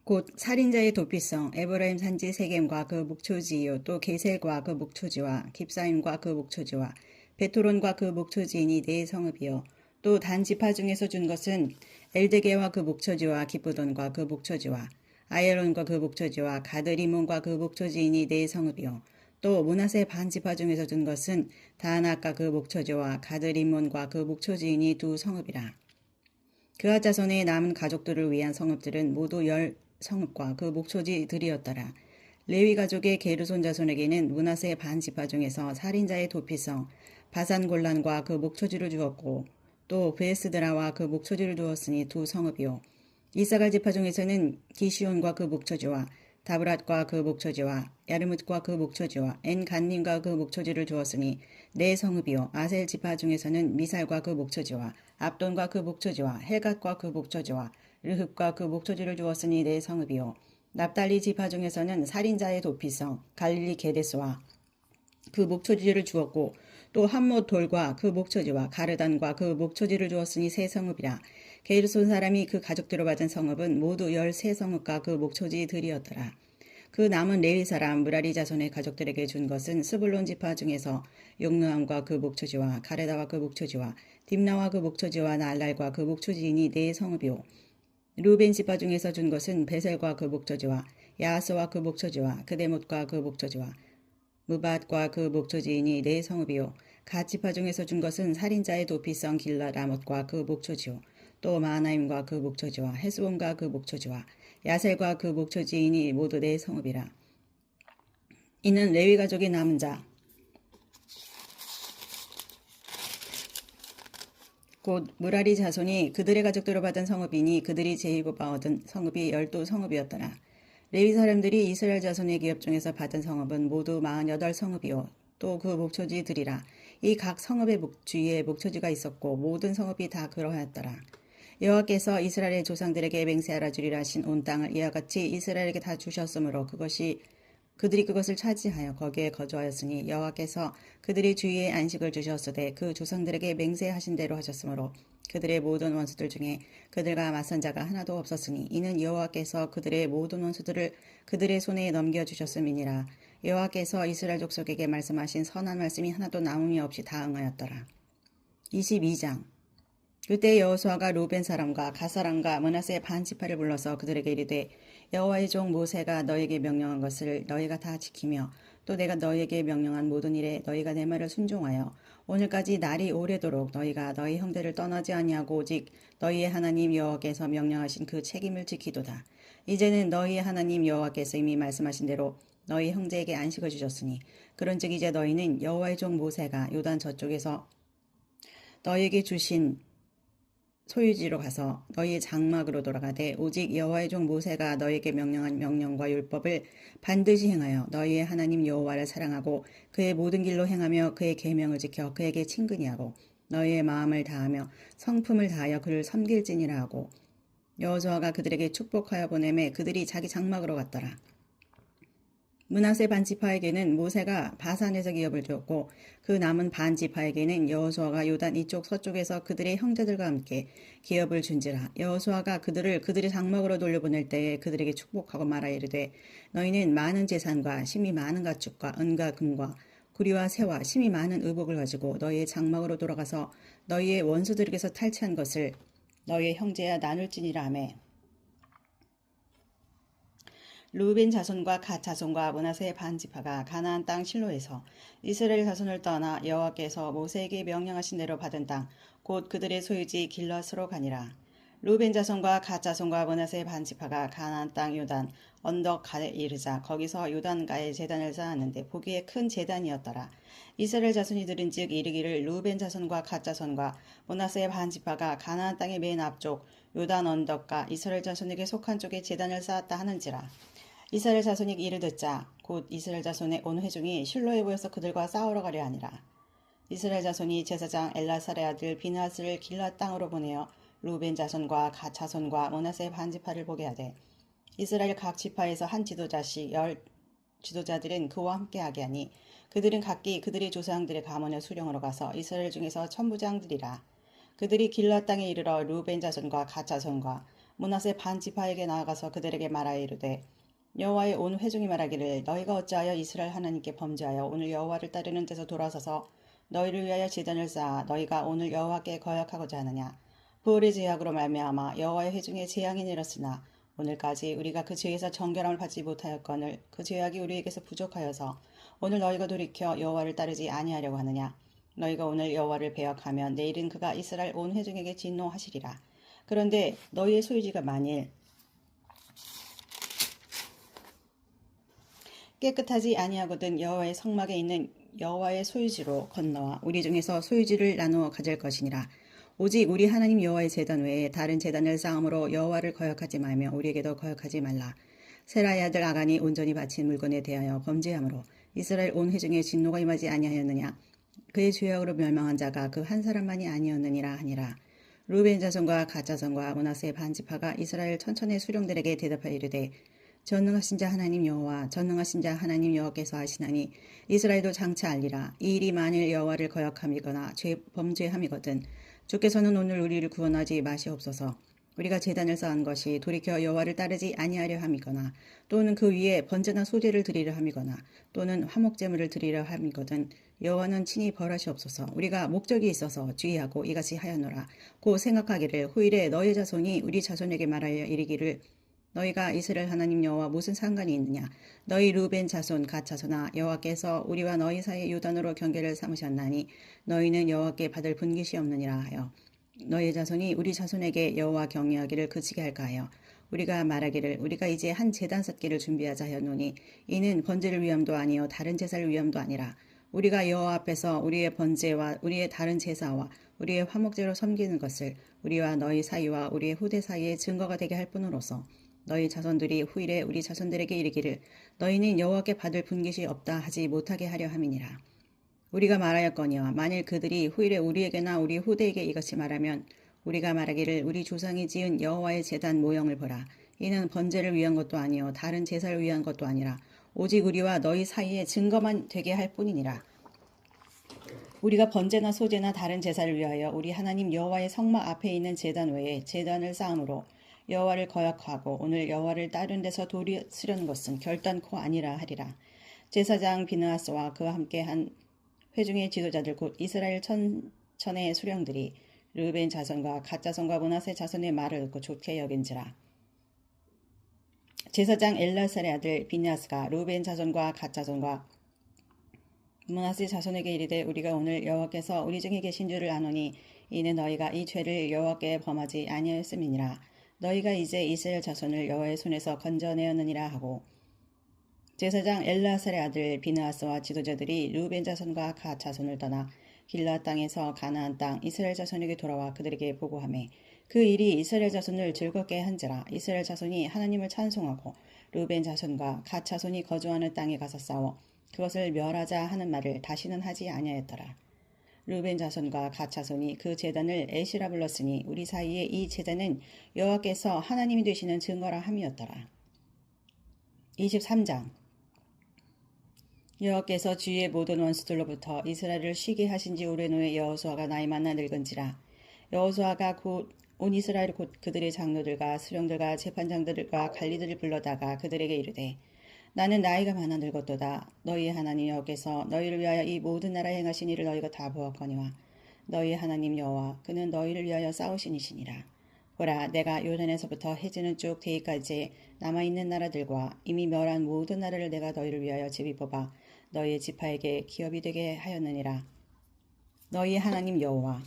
곧 살인자의 도피성 에브라임 산지 세겜과 그 목초지이요 또 게셀과 그 목초지와 깁사임과 그 목초지와 베토론과 그 목초지이니 4성읍이요 또 단 지파 중에서 준 것은 엘데게와 그 목초지와 기브돈과 그 목초지와 아예론과 그 목초지와 가드리몬과 그 목초지이니 4성읍이요 또 므낫세 반 지파 중에서 준 것은 다낙과 그 목초지와 가드리몬과 그 목초지이니 2성읍이라. 그하 자손의 남은 가족들을 위한 성읍들은 모두 10성읍과 그 목초지들이었더라. 레위 가족의 게르손 자손에게는 므낫세 반 지파 중에서 살인자의 도피성 바산골란과 그 목초지를 주었고 또 베에스드라와 그 목초지를 두었으니 2성읍이요. 이사갈 지파 중에서는 기시온과 그 목초지와 다브랏과 그 목초지와 야르뭇과 그 목초지와 엔간님과 그 목초지를 주었으니 4성읍이요. 아셀 지파 중에서는 미살과 그 목초지와 압돈과 그 목초지와 헬갓과 그 목초지와 르흡과 그 목초지를 주었으니 4성읍이요. 납달리 지파 중에서는 살인자의 도피성 갈릴리 게데스와 그 목초지를 주었고 또 함못 돌과 그 목초지와 가르단과 그 목초지를 주었으니 3성읍이라. 게르손 사람이 그 가족들을 받은 성읍은 모두 13성읍과 그 목초지들이었더라. 그 남은 레위 사람 무라리 자손의 가족들에게 준 것은 스불론 지파 중에서 용르함과 그 목초지와 가레다와 그 목초지와 딥나와 그 목초지와 날랄과 그 목초지이니 4성읍이요. 루벤 지파 중에서 준 것은 베셀과 그 목초지와 야하스와 그 목초지와 그데못과 그 목초지와 무밧과 그 목초지이니 4성읍이요. 갓 지파 중에서 준 것은 살인자의 도피성 길라 라못과 그 목초지요. 또 마하나임과 그 목초지와 헤스본과 그 목초지와 야셀과 그 목초지이니 모두 4성읍이라. 이는 레위 가족의 남은 자 곧 무라리 자손이 그들의 가족들을 받은 성읍이니 그들이 제일곱아 얻은 성읍이 12성읍이었더라. 레위 사람들이 이스라엘 자손의 기업 중에서 받은 성읍은 모두 48성읍이요. 또 그 목초지들이라. 이 각 성읍의 주위에 목초지가 있었고 모든 성읍이 다 그러하였더라. 여호와께서 이스라엘의 조상들에게 맹세하라 주리라 하신 온 땅을 이와 같이 이스라엘에게 다 주셨으므로 그들이 그것을 차지하여 거기에 거주하였으니 여호와께서 그들의 주위에 안식을 주셨으되 그 조상들에게 맹세하신 대로 하셨으므로 그들의 모든 원수들 중에 그들과 맞선 자가 하나도 없었으니 이는 여호와께서 그들의 모든 원수들을 그들의 손에 넘겨주셨음이니라. 여호와께서 이스라엘 족속에게 말씀하신 선한 말씀이 하나도 남음이 없이 다 응하였더라. 22장 그때 여호수아가 루벤 사람과 갓 사람과 므낫세 반 지파를 불러서 그들에게 이르되 여호와의 종 모세가 너에게 명령한 것을 너희가 다 지키며 또 내가 너희에게 명령한 모든 일에 너희가 내 말을 순종하여 오늘까지 날이 오래도록 너희가 너희 형제를 떠나지 아니하고 오직 너희의 하나님 여호와께서 명령하신 그 책임을 지키도다. 이제는 너희의 하나님 여호와께서 이미 말씀하신 대로 너희 형제에게 안식을 주셨으니 그런즉 이제 너희는 여호와의 종 모세가 요단 저쪽에서 너희에게 주신 소유지로 가서 너희의 장막으로 돌아가되 오직 여호와의 종 모세가 너희에게 명령한 명령과 율법을 반드시 행하여 너희의 하나님 여호와를 사랑하고 그의 모든 길로 행하며 그의 계명을 지켜 그에게 친근히 하고 너희의 마음을 다하며 성품을 다하여 그를 섬길지니라 하고 여호수아가 그들에게 축복하여 보내매 그들이 자기 장막으로 갔더라. 므낫세 반 지파에게는 모세가 바산에서 기업을 주었고 그 남은 반 지파에게는 여호수아가 요단 이쪽 서쪽에서 그들의 형제들과 함께 기업을 준지라. 여호수아가 그들을 그들의 장막으로 돌려보낼 때에 그들에게 축복하고 말하여 이르되 너희는 많은 재산과 심이 많은 가축과 은과 금과 구리와 새와 심이 많은 의복을 가지고 너희의 장막으로 돌아가서 너희의 원수들에게서 탈취한 것을 너희의 형제야 나눌지니라 하매 루벤 자손과 갓 자손과 므낫세 반 지파가 가나안 땅 실로에서 이스라엘 자손을 떠나 여호와께서 모세에게 명령하신 대로 받은 땅 곧 그들의 소유지 길앗으로 가니라. 루벤 자손과 갓 자손과 므낫세 반 지파가 가나안 땅 요단 언덕가에 이르자 거기서 요단가에 제단을 쌓았는데 보기에 큰 제단이었더라. 이스라엘 자손이 들은즉 이르기를 루벤 자손과 갓 자손과 므낫세 반 지파가 가나안 땅의 맨 앞쪽 요단 언덕가 이스라엘 자손에게 속한 쪽에 제단을 쌓았다 하는지라. 이스라엘 자손이 이를 듣자 곧 이스라엘 자손의 온 회중이 실로에 모여서 그들과 싸우러 가려 하니라. 이스라엘 자손이 제사장 엘라살의 아들 비느하스를 길앗 땅으로 보내어 루벤 자손과 갓 자손과 므낫세 반 지파를 보게 하되 이스라엘 각 지파에서 한 지도자씩 10지도자들은 그와 함께하게 하니 그들은 각기 그들의 조상들의 가문의 수령으로 가서 이스라엘 중에서 천부장들이라. 그들이 길앗 땅에 이르러 루벤 자손과 갓 자손과 므낫세 반 지파에게 나아가서 그들에게 말하여 이르되 여호와의 온 회중이 말하기를 너희가 어찌하여 이스라엘 하나님께 범죄하여 오늘 여호와를 따르는 데서 돌아서서 너희를 위하여 제단을 쌓아 너희가 오늘 여호와께 거역하고자 하느냐. 부올의 제약으로 말미암아 여호와의 회중에 재앙이 내렸으나 오늘까지 우리가 그 죄에서 정결함을 받지 못하였거늘 그 죄악이 우리에게서 부족하여서 오늘 너희가 돌이켜 여호와를 따르지 아니하려고 하느냐. 너희가 오늘 여호와를 배역하면 내일은 그가 이스라엘 온 회중에게 진노하시리라. 그런데 너희의 소유지가 만일 깨끗하지 아니하거든 여호와의 성막에 있는 여호와의 소유지로 건너와 우리 중에서 소유지를 나누어 가질 것이니라. 오직 우리 하나님 여호와의 제단 외에 다른 제단을 쌓음으로 여호와를 거역하지 말며 우리에게도 거역하지 말라. 세라의 아들 아간이 온전히 바친 물건에 대하여 범죄함으로 이스라엘 온 회중에 진노가 임하지 아니하였느냐. 그의 죄악으로 멸망한 자가 그 한 사람만이 아니었느니라 하니라. 루벤 자손과 갓 자손과 므낫세 반 지파가 이스라엘 천천의 수령들에게 대답하여 이르되 전능하신 자 하나님 여호와 전능하신 자 하나님 여호와께서 하시나니 이스라엘도 장차 알리라. 이 일이 만일 여호와를 거역함이거나 범죄함이거든 주께서는 오늘 우리를 구원하지 마시옵소서. 우리가 제단을 쌓은 것이 돌이켜 여호와를 따르지 아니하려 함이거나 또는 그 위에 번제나 소제를 드리려 함이거나 또는 화목제물을 드리려 함이거든 여호와는 친히 벌하시옵소서. 우리가 목적이 있어서 주의하고 이같이 하였노라. 곧 생각하기를 후일에 너희 자손이 우리 자손에게 말하여 이르기를 너희가 이스라엘 하나님 여호와 무슨 상관이 있느냐. 너희 루벤 자손 갓 자손아 여호와께서 우리와 너희 사이에 요단으로 경계를 삼으셨나니 너희는 여호와께 받을 분깃이 없느니라 하여 너희 자손이 우리 자손에게 여호와 경외하기를 그치게 할까 하여 우리가 말하기를 우리가 이제 한 제단 쌓기를 준비하자 하였노니 이는 번제를 위함도 아니요 다른 제사를 위함도 아니라 우리가 여호와 앞에서 우리의 번제와 우리의 다른 제사와 우리의 화목제로 섬기는 것을 우리와 너희 사이와 우리의 후대 사이에 증거가 되게 할 뿐으로서 너희 자손들이 후일에 우리 자손들에게 이르기를 너희는 여호와께 받을 분깃이 없다 하지 못하게 하려 함이니라. 우리가 말하였거니와 만일 그들이 후일에 우리에게나 우리 후대에게 이것이 말하면 우리가 말하기를 우리 조상이 지은 여호와의 제단 모형을 보라. 이는 번제를 위한 것도 아니요 다른 제사를 위한 것도 아니라 오직 우리와 너희 사이에 증거만 되게 할 뿐이니라. 우리가 번제나 소제나 다른 제사를 위하여 우리 하나님 여호와의 성막 앞에 있는 제단 외에 제단을 쌓음으로 여호와를 거역하고 오늘 여호와를 다른 데서 도리쓰려는 것은 결단코 아니라 하리라. 제사장 비느하스와 그와 함께한 회중의 지도자들 곧 이스라엘 천의 수령들이 르벤 자손과 갓 자손과 므낫세 자손의 말을 듣고 좋게 여긴지라. 제사장 엘라살의 아들 비느하스가 르벤 자손과 갓 자손과 므낫세 자손에게 이르되 우리가 오늘 여호와께서 우리 중에 계신 줄을 아노니 이는 너희가 이 죄를 여호와께 범하지 아니하였음이니라. 너희가 이제 이스라엘 자손을 여호와의 손에서 건져내었느니라 하고 제사장 엘라살의 아들 비느하스와 지도자들이 르벤 자손과 갓 자손을 떠나 길라 땅에서 가나안 땅 이스라엘 자손에게 돌아와 그들에게 보고하매 그 일이 이스라엘 자손을 즐겁게 한지라. 이스라엘 자손이 하나님을 찬송하고 르벤 자손과 갓 자손이 거주하는 땅에 가서 싸워 그것을 멸하자 하는 말을 다시는 하지 아니하였더라. 르벤 자손과 갓 자손이 그 제단을 에시라 불렀으니 우리 사이에 이 제단은 여호와께서 하나님이 되시는 증거라 함이었더라. 23장 여호와께서 주위의 모든 원수들로부터 이스라엘을 쉬게 하신 지 오랜 후에 여호수아가 나이 많아 늙은지라. 여호수아가 곧 온 이스라엘 곧 그들의 장로들과 수령들과 재판장들과 관리들을 불러다가 그들에게 이르되 나는 나이가 많아 늙었도다. 너희의 하나님 여호와께서 너희를 위하여 이 모든 나라에 행하신 일을 너희가 다 보았거니와 너희의 하나님 여호와 그는 너희를 위하여 싸우신 이시니라. 보라 내가 요단에서부터 해지는 쭉 대기까지 남아있는 나라들과 이미 멸한 모든 나라를 내가 너희를 위하여 제비 뽑아 너희의 지파에게 기업이 되게 하였느니라. 너희의 하나님 여호와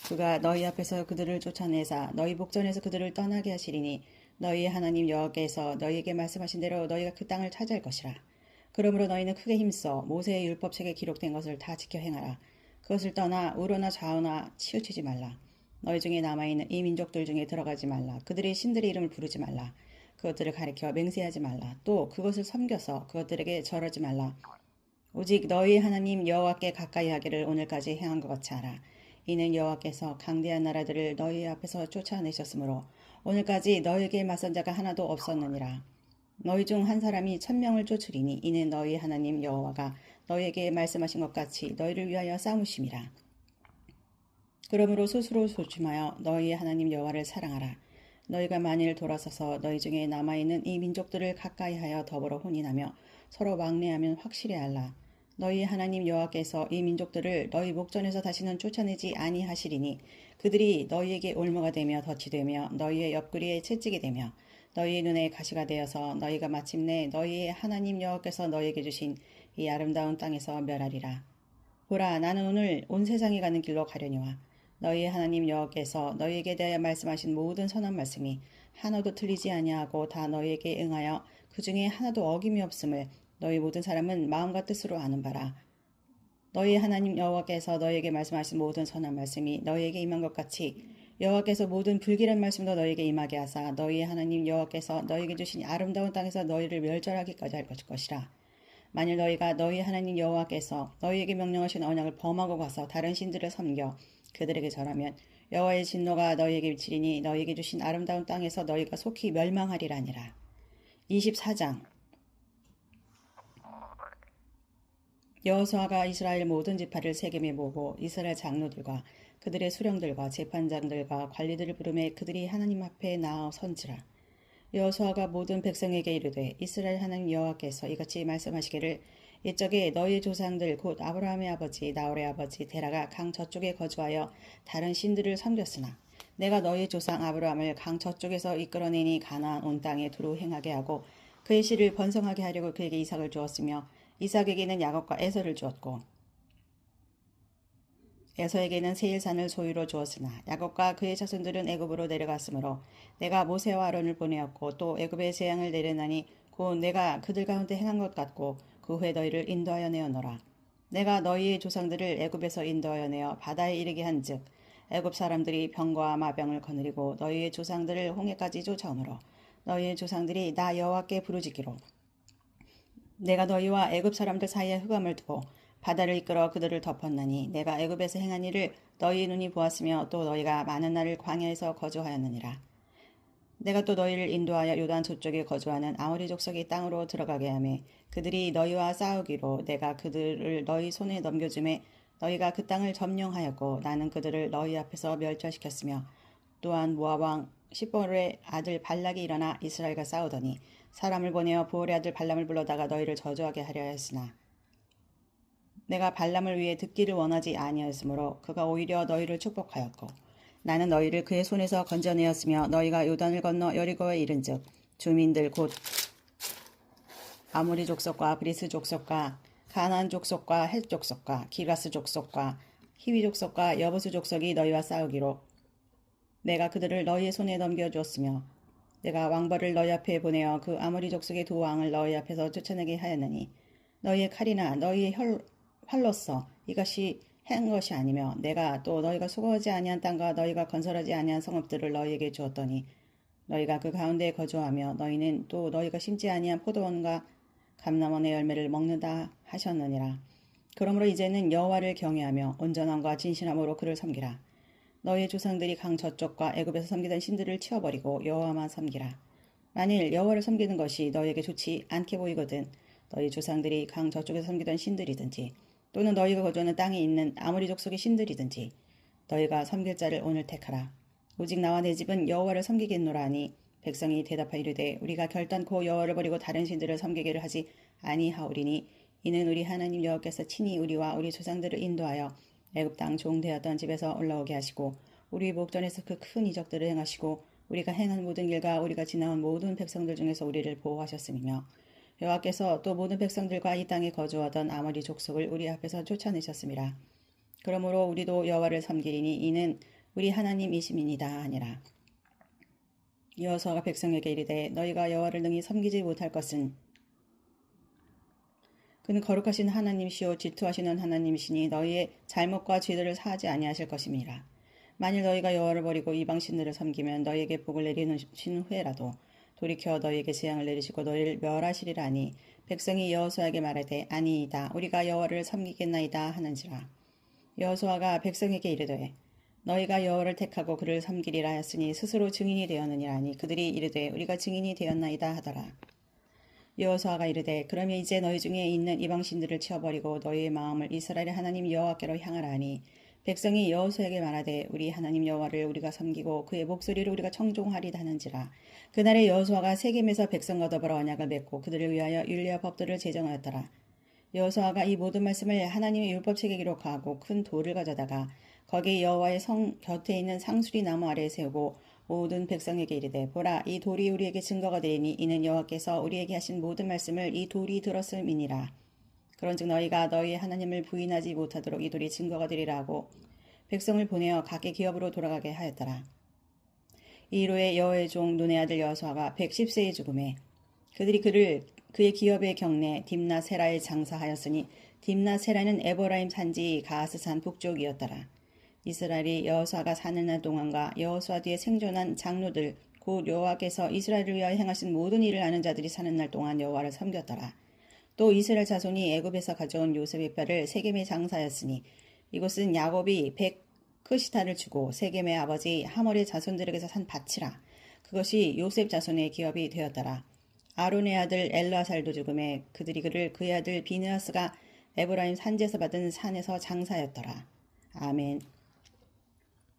그가 너희 앞에서 그들을 쫓아내사 너희 목전에서 그들을 떠나게 하시리니 너희의 하나님 여호와께서 너희에게 말씀하신 대로 너희가 그 땅을 차지할 것이라. 그러므로 너희는 크게 힘써 모세의 율법책에 기록된 것을 다 지켜 행하라. 그것을 떠나 우로나 좌우나 치우치지 말라. 너희 중에 남아있는 이 민족들 중에 들어가지 말라. 그들의 신들의 이름을 부르지 말라. 그것들을 가리켜 맹세하지 말라. 또 그것을 섬겨서 그것들에게 절하지 말라. 오직 너희 하나님 여호와께 가까이 하기를 오늘까지 행한 것 같이 하라. 이는 여호와께서 강대한 나라들을 너희 앞에서 쫓아내셨으므로 오늘까지 너희에게 맞선 자가 하나도 없었느니라. 너희 중 한 사람이 1000명을 쫓으리니 이는 너희 하나님 여호와가 너희에게 말씀하신 것 같이 너희를 위하여 싸우심이라. 그러므로 스스로 조심하여 너희 하나님 여호와를 사랑하라. 너희가 만일 돌아서서 너희 중에 남아있는 이 민족들을 가까이하여 더불어 혼인하며 서로 왕래하면 확실히 알라. 너희 하나님 여호와께서 이 민족들을 너희 목전에서 다시는 쫓아내지 아니하시리니 그들이 너희에게 올무가 되며 덫이 되며 너희의 옆구리에 채찍이 되며 너희의 눈에 가시가 되어서 너희가 마침내 너희의 하나님 여호와께서 너희에게 주신 이 아름다운 땅에서 멸하리라. 보라, 나는 오늘 온 세상이 가는 길로 가려니와 너희의 하나님 여호와께서 너희에게 대하여 말씀하신 모든 선한 말씀이 하나도 틀리지 아니하고 다 너희에게 응하여 그 중에 하나도 어김이 없음을 너희 모든 사람은 마음과 뜻으로 아는 바라. 너희 하나님 여호와께서 너희에게 말씀하신 모든 선한 말씀이 너희에게 임한 것 같이 여호와께서 모든 불길한 말씀도 너희에게 임하게 하사 너희의 하나님 여호와께서 너희에게 주신 아름다운 땅에서 너희를 멸절하기까지 할 것이라. 만일 너희가 너희 하나님 여호와께서 너희에게 명령하신 언약을 범하고 가서 다른 신들을 섬겨 그들에게 절하면 여호와의 진노가 너희에게 미치리니 너희에게 주신 아름다운 땅에서 너희가 속히 멸망하리라니라. 24장. 여호수아가 이스라엘 모든 지파를 세겜에 모으고 이스라엘 장로들과 그들의 수령들과 재판장들과 관리들을 부르매 그들이 하나님 앞에 나아 선지라. 여호수아가 모든 백성에게 이르되 이스라엘 하나님 여호와께서 이같이 말씀하시기를 이적에 너희 조상들 곧 아브라함의 아버지 나홀의 아버지 데라가 강 저쪽에 거주하여 다른 신들을 섬겼으나 내가 너희 조상 아브라함을 강 저쪽에서 이끌어내니 가나안 온 땅에 두루 행하게 하고 그의 씨를 번성하게 하려고 그에게 이삭을 주었으며 이삭에게는 야곱과 에서를 주었고 에서에게는 세일산을 소유로 주었으나 야곱과 그의 자손들은 애굽으로 내려갔으므로 내가 모세와 아론을 보내었고 또 애굽의 재앙을 내려나니 곧 내가 그들 가운데 행한 것 같고 그 후에 너희를 인도하여 내어노라. 내가 너희의 조상들을 애굽에서 인도하여 내어 바다에 이르게 한즉 애굽 사람들이 병과 마병을 거느리고 너희의 조상들을 홍해까지 쫓아오므로 너희의 조상들이 나 여호와께 부르짖기로 내가 너희와 애굽 사람들 사이에 흑암을 두고 바다를 이끌어 그들을 덮었나니 내가 애굽에서 행한 일을 너희 눈이 보았으며 또 너희가 많은 날을 광야에서 거주하였느니라. 내가 또 너희를 인도하여 요단 저쪽에 거주하는 아모리 족속의 땅으로 들어가게 하매 그들이 너희와 싸우기로 내가 그들을 너희 손에 넘겨주매 너희가 그 땅을 점령하였고 나는 그들을 너희 앞에서 멸절시켰으며 또한 모압 왕 십볼의 아들 발락이 일어나 이스라엘과 싸우더니 사람을 보내어 보올의 아들 발람을 불러다가 너희를 저주하게 하려 했으나 내가 발람을 위해 듣기를 원하지 아니하였으므로 그가 오히려 너희를 축복하였고 나는 너희를 그의 손에서 건져내었으며 너희가 요단을 건너 여리고에 이른즉 주민들 곧 아모리 족속과 브리스 족속과 가나안 족속과 헷 족속과 기가스 족속과 히위 족속과 여부수 족속이 너희와 싸우기로 내가 그들을 너희의 손에 넘겨주었으며 내가 왕벌을 너희 앞에 보내어 그 아모리 족속의 두 왕을 너희 앞에서 쫓아내게 하였느니 너희의 칼이나 너희의 활로서 이것이 한 것이 아니며 내가 또 너희가 수고하지 아니한 땅과 너희가 건설하지 아니한 성읍들을 너희에게 주었더니 너희가 그 가운데에 거주하며 너희는 또 너희가 심지 아니한 포도원과 감람원의 열매를 먹는다 하셨느니라. 그러므로 이제는 여호와를 경외하며 온전함과 진실함으로 그를 섬기라. 너희의 조상들이 강 저쪽과 애굽에서 섬기던 신들을 치워버리고 여호와만 섬기라. 만일 여호와를 섬기는 것이 너희에게 좋지 않게 보이거든 너희 조상들이 강 저쪽에서 섬기던 신들이든지 또는 너희가 거주하는 땅에 있는 아모리 족속의 신들이든지 너희가 섬길 자를 오늘 택하라. 오직 나와 내 집은 여호와를 섬기겠노라 하니 백성이 대답하여 이르되 우리가 결단코 여호와를 버리고 다른 신들을 섬기기를 하지 아니하오리니 이는 우리 하나님 여호와께서 친히 우리와 우리 조상들을 인도하여 애굽 땅 종되었던 집에서 올라오게 하시고 우리 목전에서 그 큰 이적들을 행하시고 우리가 행한 모든 길과 우리가 지나온 모든 백성들 중에서 우리를 보호하셨음이며 여호와께서 또 모든 백성들과 이 땅에 거주하던 아모리 족속을 우리 앞에서 쫓아내셨음이라. 그러므로 우리도 여호와를 섬기리니 이는 우리 하나님이심이니이다 하니라. 여호수아가 백성에게 이르되 너희가 여호와를 능히 섬기지 못할 것은 그는 거룩하신 하나님이시오 질투하시는 하나님이시니 너희의 잘못과 죄들을 사하지 아니하실 것임이라. 만일 너희가 여호와를 버리고 이방 신들을 섬기면 너희에게 복을 내리신 후에라도 돌이켜 너희에게 재앙을 내리시고 너희를 멸하시리라 하니 백성이 여호수아에게 말하되 아니이다 우리가 여호와를 섬기겠나이다 하는지라. 여호수아가 백성에게 이르되 너희가 여호와를 택하고 그를 섬기리라 하였으니 스스로 증인이 되었느니라 하니 그들이 이르되 우리가 증인이 되었나이다 하더라. 여호수아가 이르되 그러면 이제 너희 중에 있는 이방신들을 치워버리고 너희의 마음을 이스라엘의 하나님 여호와께로 향하라 하니 백성이 여호수아에게 말하되 우리 하나님 여호와를 우리가 섬기고 그의 목소리를 우리가 청종하리다 하는지라. 그날에 여호수아가 세겜에서 백성과 더불어 언약을 맺고 그들을 위하여 율례와 법도를 제정하였더라. 여호수아가 이 모든 말씀을 하나님의 율법책에 기록하고 큰 돌을 가져다가 거기 여호와의 성 곁에 있는 상수리 나무 아래에 세우고 모든 백성에게 이르되 보라 이 돌이 우리에게 증거가 되리니 이는 여호와께서 우리에게 하신 모든 말씀을 이 돌이 들었음이니라. 그런즉 너희가 너희의 하나님을 부인하지 못하도록 이 돌이 증거가 되리라 하고 백성을 보내어 각기 기업으로 돌아가게 하였더라. 이로에 여호의 종 눈의 아들 여호수아가 110세에 죽음에 그들이 그의 기업의 경내 딥나세라에 장사하였으니 딥나세라는 에브라임 산지 가스산 북쪽이었더라. 이스라엘이 여호수아가 사는 날 동안과 여호수아 뒤에 생존한 장로들 곧 여호와께서 이스라엘을 위하여 행하신 모든 일을 아는 자들이 사는 날 동안 여호와를 섬겼더라. 또 이스라엘 자손이 애굽에서 가져온 요셉의 뼈를 세겜에 장사하였으니 이곳은 야곱이 크시타를 주고 세겜의 아버지 하몰의 자손들에게서 산 밭이라. 그것이 요셉 자손의 기업이 되었더라. 아론의 아들 엘르아살도 죽음에 그들이 그의 아들 비느하스가 에브라임 산지에서 받은 산에서 장사였더라. 아멘.